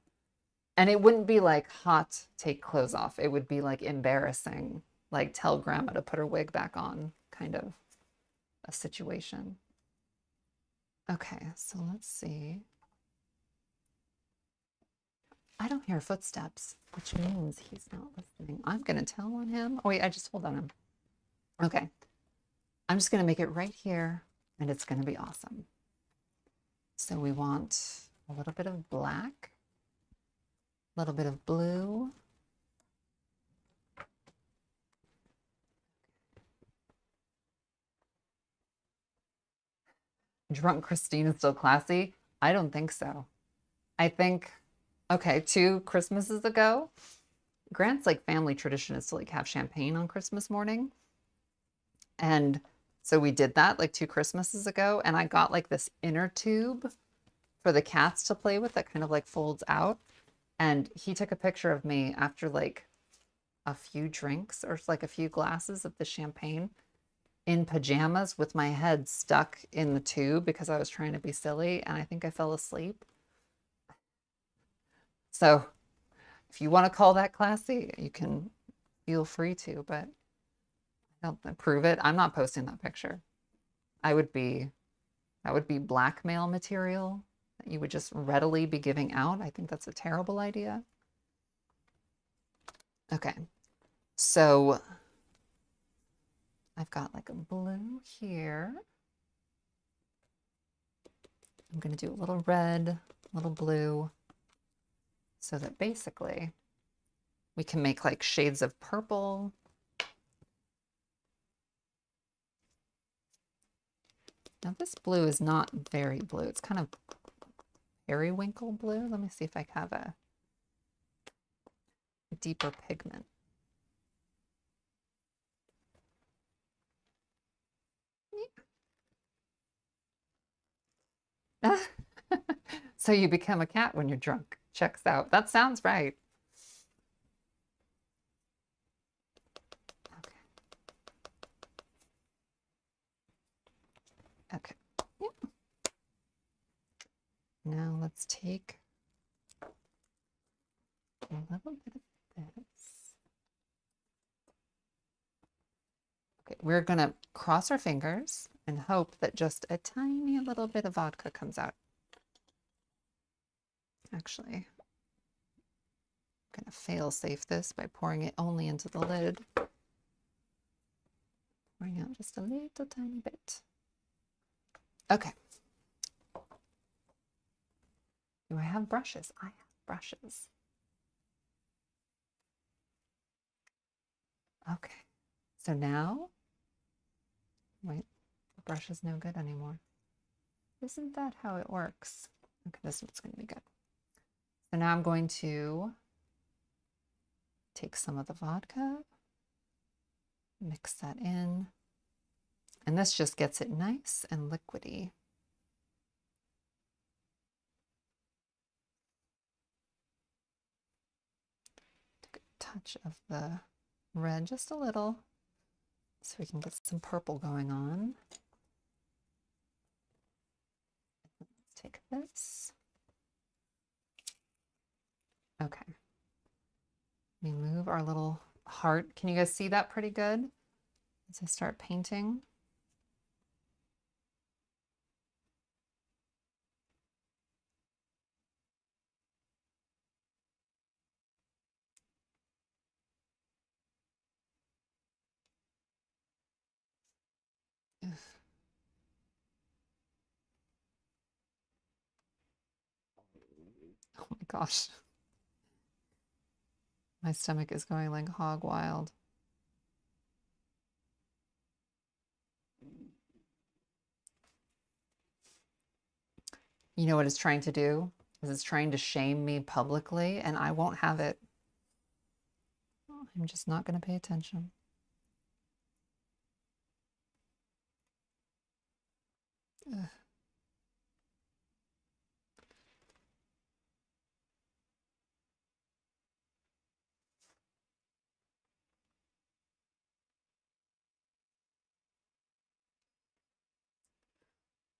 And it wouldn't be like hot, take clothes off. It would be like embarrassing, like tell grandma to put her wig back on kind of a situation. Okay, so let's see. I don't hear footsteps, which means he's not listening. I'm going to tell on him. Oh, wait, I just hold on him. Okay. I'm just going to make it right here, and it's going to be awesome. So we want a little bit of black, a little bit of blue. Drunk Christine is still classy? I don't think so. I think, okay, 2 Christmases ago, Grant's like family tradition is to like have champagne on Christmas morning. And so we did that like 2 Christmases ago, and I got like this inner tube for the cats to play with that kind of like folds out. And he took a picture of me after like a few drinks or like a few glasses of the champagne in pajamas with my head stuck in the tube because I was trying to be silly, and I think I fell asleep. So if you want to call that classy, you can feel free to, but I don't approve it. I'm not posting that picture. That would be blackmail material that you would just readily be giving out. I think that's a terrible idea. Okay, so I've got like a blue here. I'm going to do a little red, a little blue, so that basically we can make like shades of purple. Now this blue is not very blue. It's kind of periwinkle blue. Let me see if I have a deeper pigment. So you become a cat when you're drunk. Checks out. That sounds right. Okay. Okay. Yep. Now let's take a little bit of this. Okay, we're gonna cross our fingers and hope that just a tiny little bit of vodka comes out. Actually, I'm gonna fail safe this by pouring it only into the lid. Pouring out just a little tiny bit. Okay. Do I have brushes? I have brushes. Okay. So now, wait, the brush is no good anymore. Isn't that how it works? Okay, this one's going to be good. So now I'm going to take some of the vodka, mix that in, and this just gets it nice and liquidy. Take a touch of the red, just a little, so we can get some purple going on. Let's take this. Okay. We move our little heart. Can you guys see that pretty good as I start painting? Oh my gosh. My stomach is going like hog wild. You know what it's trying to do? Is it's trying to shame me publicly, and I won't have it. I'm just not going to pay attention. Ugh.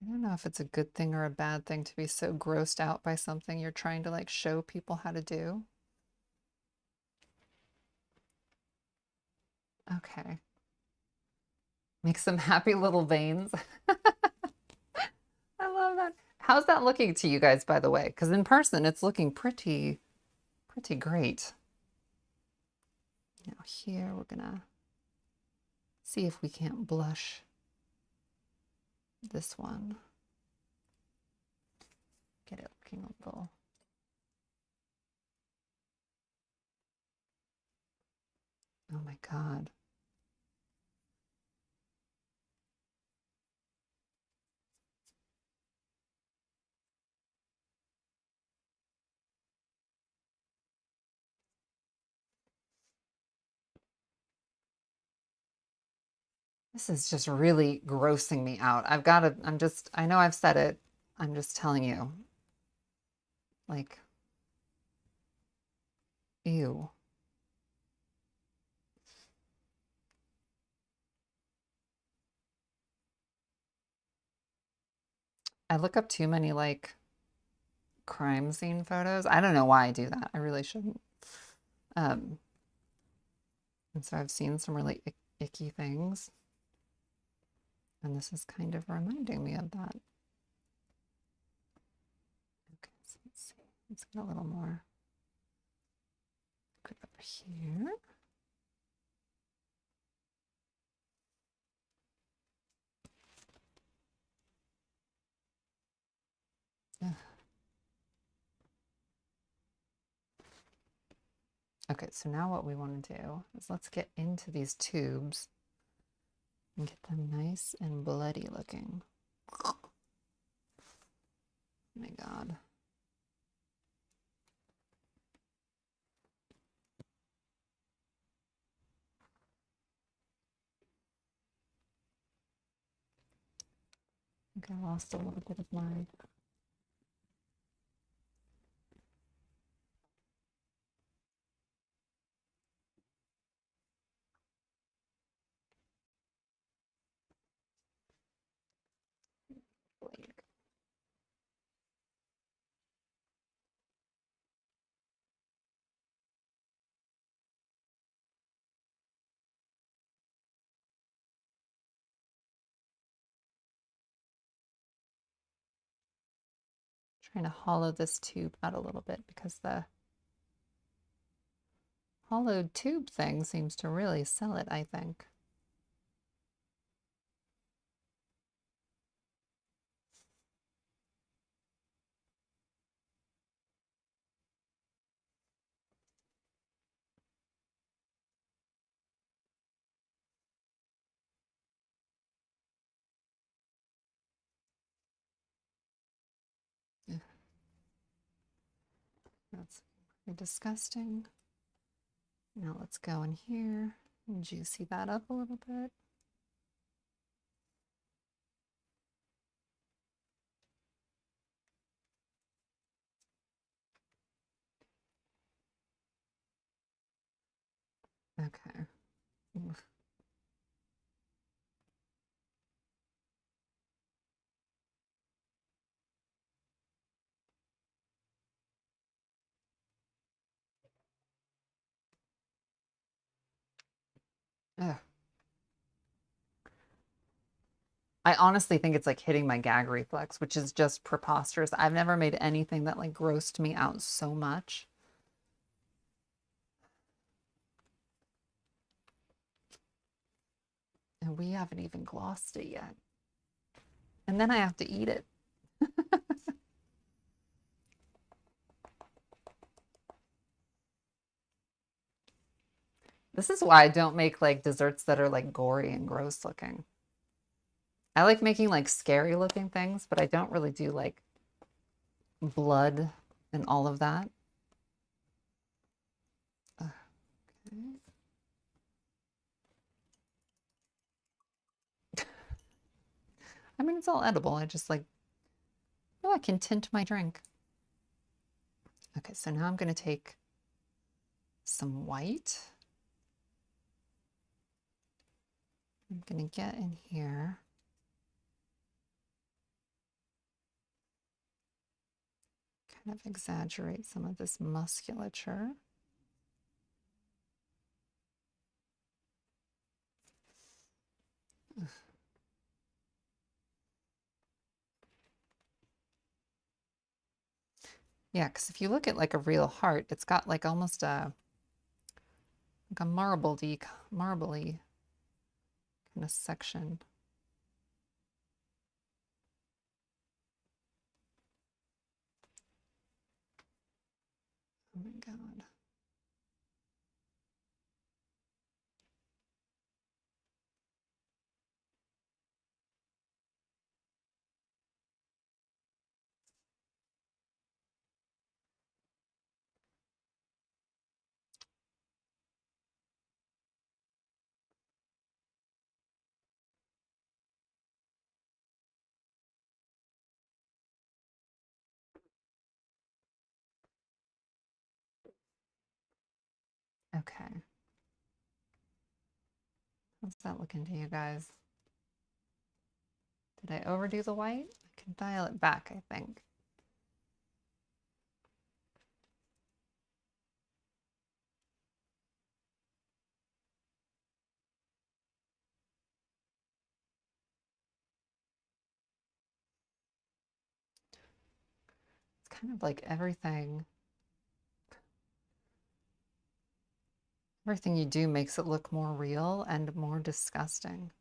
I don't know if it's a good thing or a bad thing to be so grossed out by something you're trying to like show people how to do. Okay. Make some happy little veins. I love that. How's that looking to you guys, by the way? Because in person, it's looking pretty great. Now here, we're gonna see if we can't blush this one. Get it looking a little. Oh my God. This is just really grossing me out. I know I've said it. I'm just telling you. Like, ew. I look up too many like crime scene photos. I don't know why I do that. I really shouldn't. And so I've seen some really icky things. And this is kind of reminding me of that. Okay, so let's see. Let's get a little more. Good over here. Ugh. Okay, so now what we want to do is let's get into these tubes and get them nice and bloody looking. Oh my God. I think I lost a little bit of my Trying to hollow this tube out a little bit because the hollowed tube thing seems to really sell it, I think. That's pretty disgusting. Now let's go in here and juicy that up a little bit. Okay. Ugh. I honestly think it's like hitting my gag reflex, which is just preposterous. I've never made anything that like grossed me out so much. And we haven't even glossed it yet. And then I have to eat it. This is why I don't make like desserts that are like gory and gross looking. I like making like scary looking things, but I don't really do like blood and all of that. Okay. I mean, it's all edible. I just like, oh, I can tint my drink. Okay, so now I'm going to take some white. I'm going to get in here. Kind of exaggerate some of this musculature. Ugh. Yeah, because if you look at like a real heart, it's got like almost a like a marbly kind of section. Oh my God. Okay. How's that looking to you guys? Did I overdo the white? I can dial it back, I think. It's kind of like everything you do makes it look more real and more disgusting.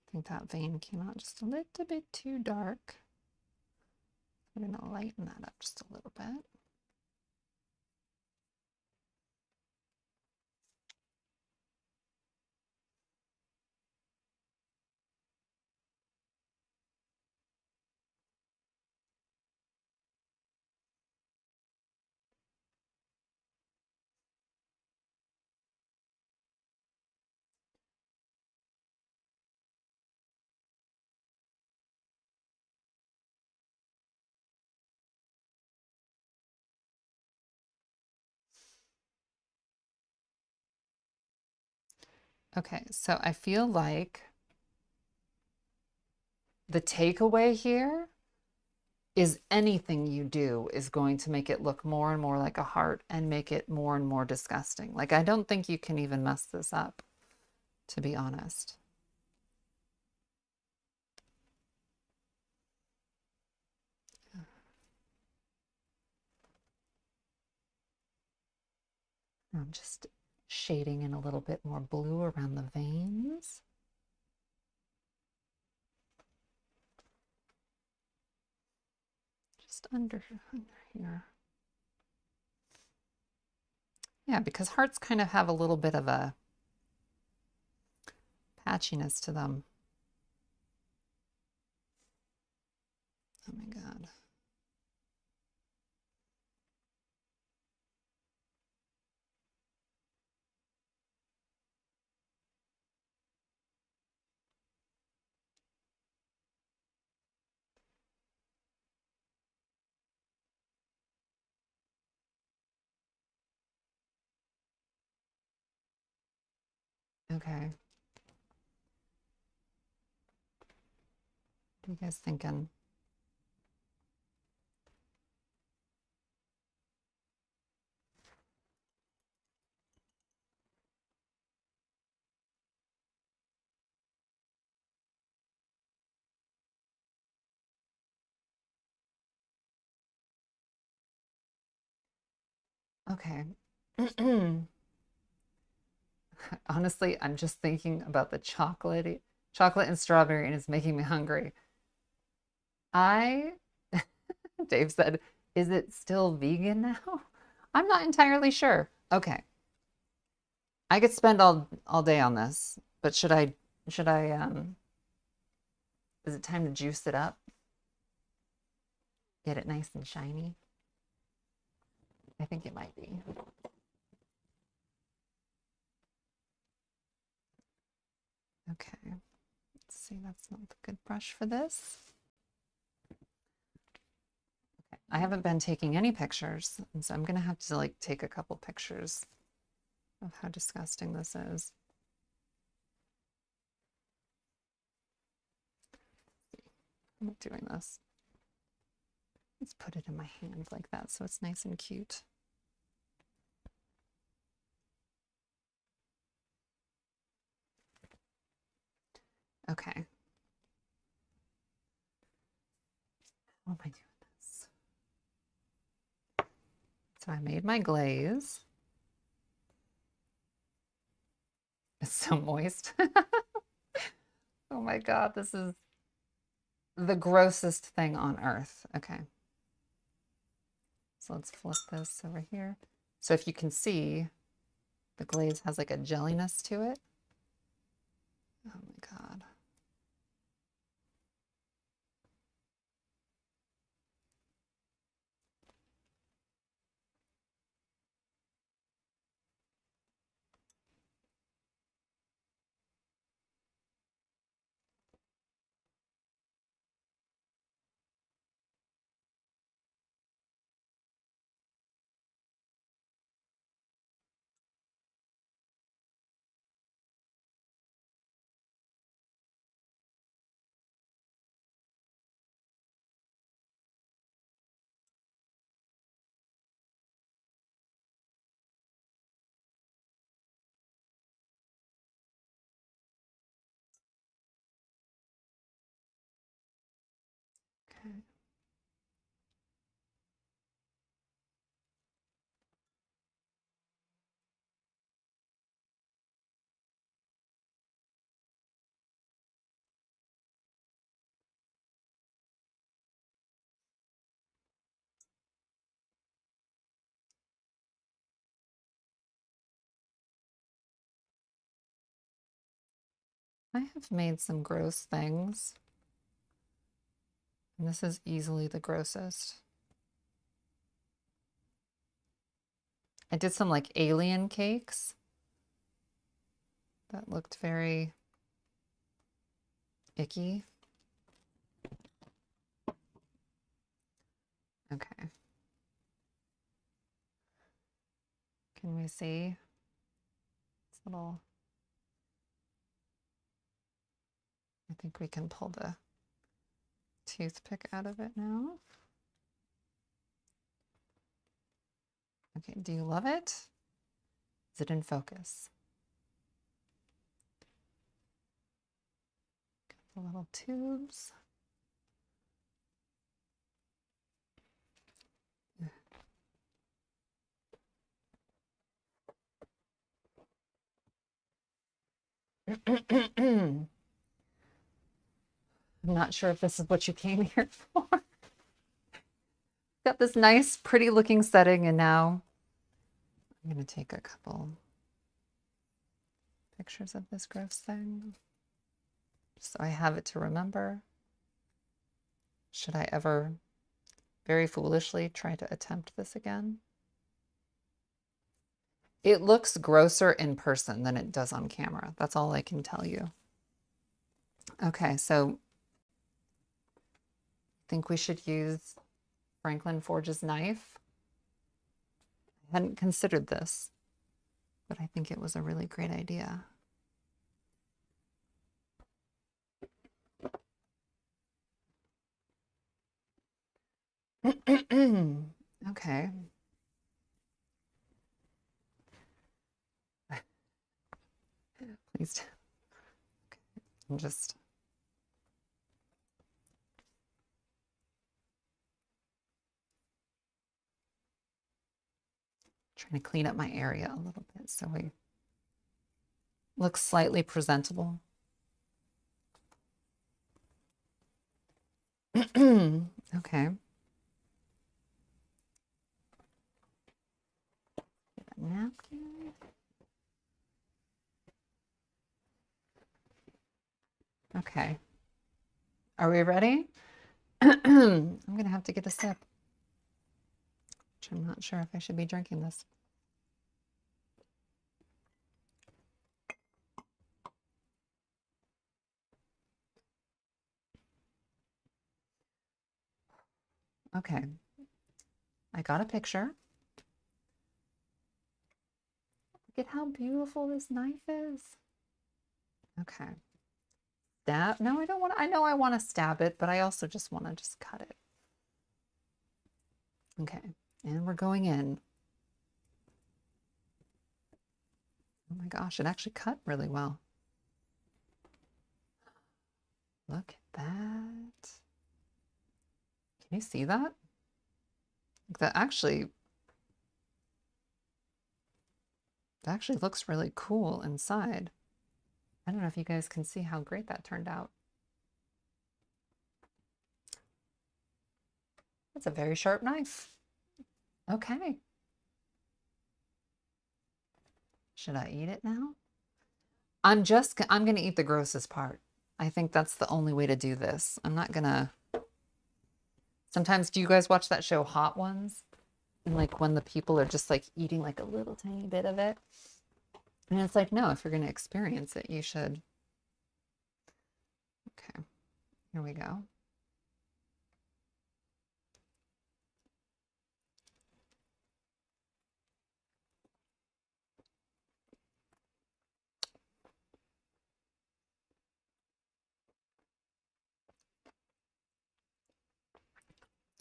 I think that vein came out just a little bit too dark. I'm going to lighten that up just a little bit. Okay, so I feel like the takeaway here is anything you do is going to make it look more and more like a heart and make it more and more disgusting. Like, I don't think you can even mess this up, to be honest. I'm just shading in a little bit more blue around the veins. Just under here. Yeah, because hearts kind of have a little bit of a patchiness to them. Oh my God. Okay. What are you guys thinking? Okay. Honestly, I'm just thinking about the chocolate and strawberry, and it's making me hungry. I, Dave said, is it still vegan now? I'm not entirely sure. Okay. I could spend all day on this, but should I is it time to juice it up? Get it nice and shiny? I think it might be. Okay. Let's see, that's not the good brush for this. Okay. I haven't been taking any pictures, and so I'm gonna have to like take a couple pictures of how disgusting this is. I'm doing this. Let's put it in my hand like that so it's nice and cute. Okay. How am I doing this? So I made my glaze. It's so moist. Oh my God, this is the grossest thing on earth. Okay. So let's flip this over here. So if you can see, the glaze has like a jelliness to it. Oh my God. Okay. I have made some gross things, and this is easily the grossest. I did some like alien cakes that looked very icky. Okay. Can we see? It's a little, I think we can pull the toothpick out of it now. Okay, do you love it? Is it in focus? Got the little tubes. I'm not sure if this is what you came here for. Got this nice, pretty looking setting, and now I'm going to take a couple pictures of this gross thing so I have it to remember. Should I ever very foolishly try to attempt this again? It looks grosser in person than it does on camera. That's all I can tell you. Okay, so I think we should use Franklin Forge's knife. I hadn't considered this, but I think it was a really great idea. Okay. Please. Okay. I'm just trying to clean up my area a little bit so we look slightly presentable. Okay. Get a napkin. Okay. Are we ready? I'm going to have to get a sip, which I'm not sure if I should be drinking this. Okay. I got a picture. Look at how beautiful this knife is. Okay. Stab? No, I don't want to. I know I want to stab it, but I also just want to just cut it. Okay. And we're going in. Oh my gosh, it actually cut really well. Look at that. Can you see that? That actually looks really cool inside. I don't know if you guys can see how great that turned out. That's a very sharp knife. Okay. Should I eat it now? I'm going to eat the grossest part. I think that's the only way to do this. I'm not gonna. Sometimes, do you guys watch that show Hot Ones? And like when the people are just like eating like a little tiny bit of it. And it's like, no, if you're going to experience it, you should. Okay, here we go.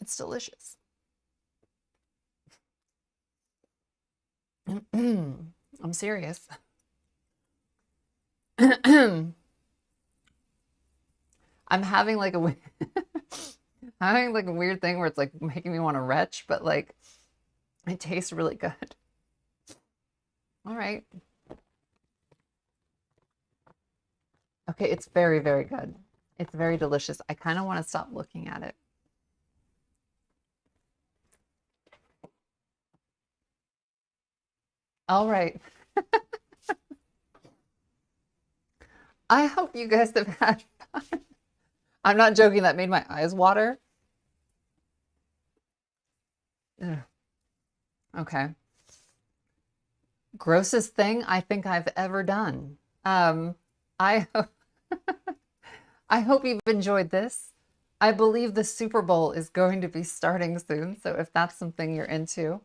It's delicious. I'm serious. I'm having like a having like a weird thing where it's like making me want to retch, but like it tastes really good. All right. Okay, it's very, very good. It's very delicious. I kind of want to stop looking at it. All right. I hope you guys have had fun. I'm not joking, that made my eyes water. Ugh. Okay. Grossest thing I think I've ever done. I I hope you've enjoyed this. I believe the Super Bowl is going to be starting soon, so if that's something you're into,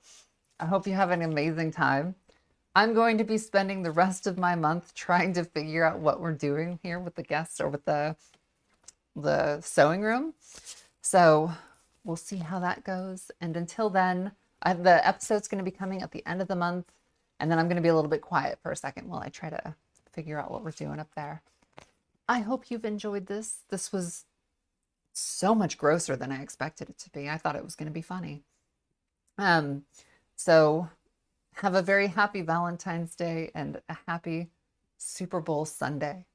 I hope you have an amazing time. I'm going to be spending the rest of my month trying to figure out what we're doing here with the guests or with the sewing room. So we'll see how that goes. And until then, The episode's going to be coming at the end of the month, and then I'm going to be a little bit quiet for a second while I try to figure out what we're doing up there. I hope you've enjoyed this. This was so much grosser than I expected it to be. I thought it was going to be funny. So have a very happy Valentine's Day and a happy Super Bowl Sunday.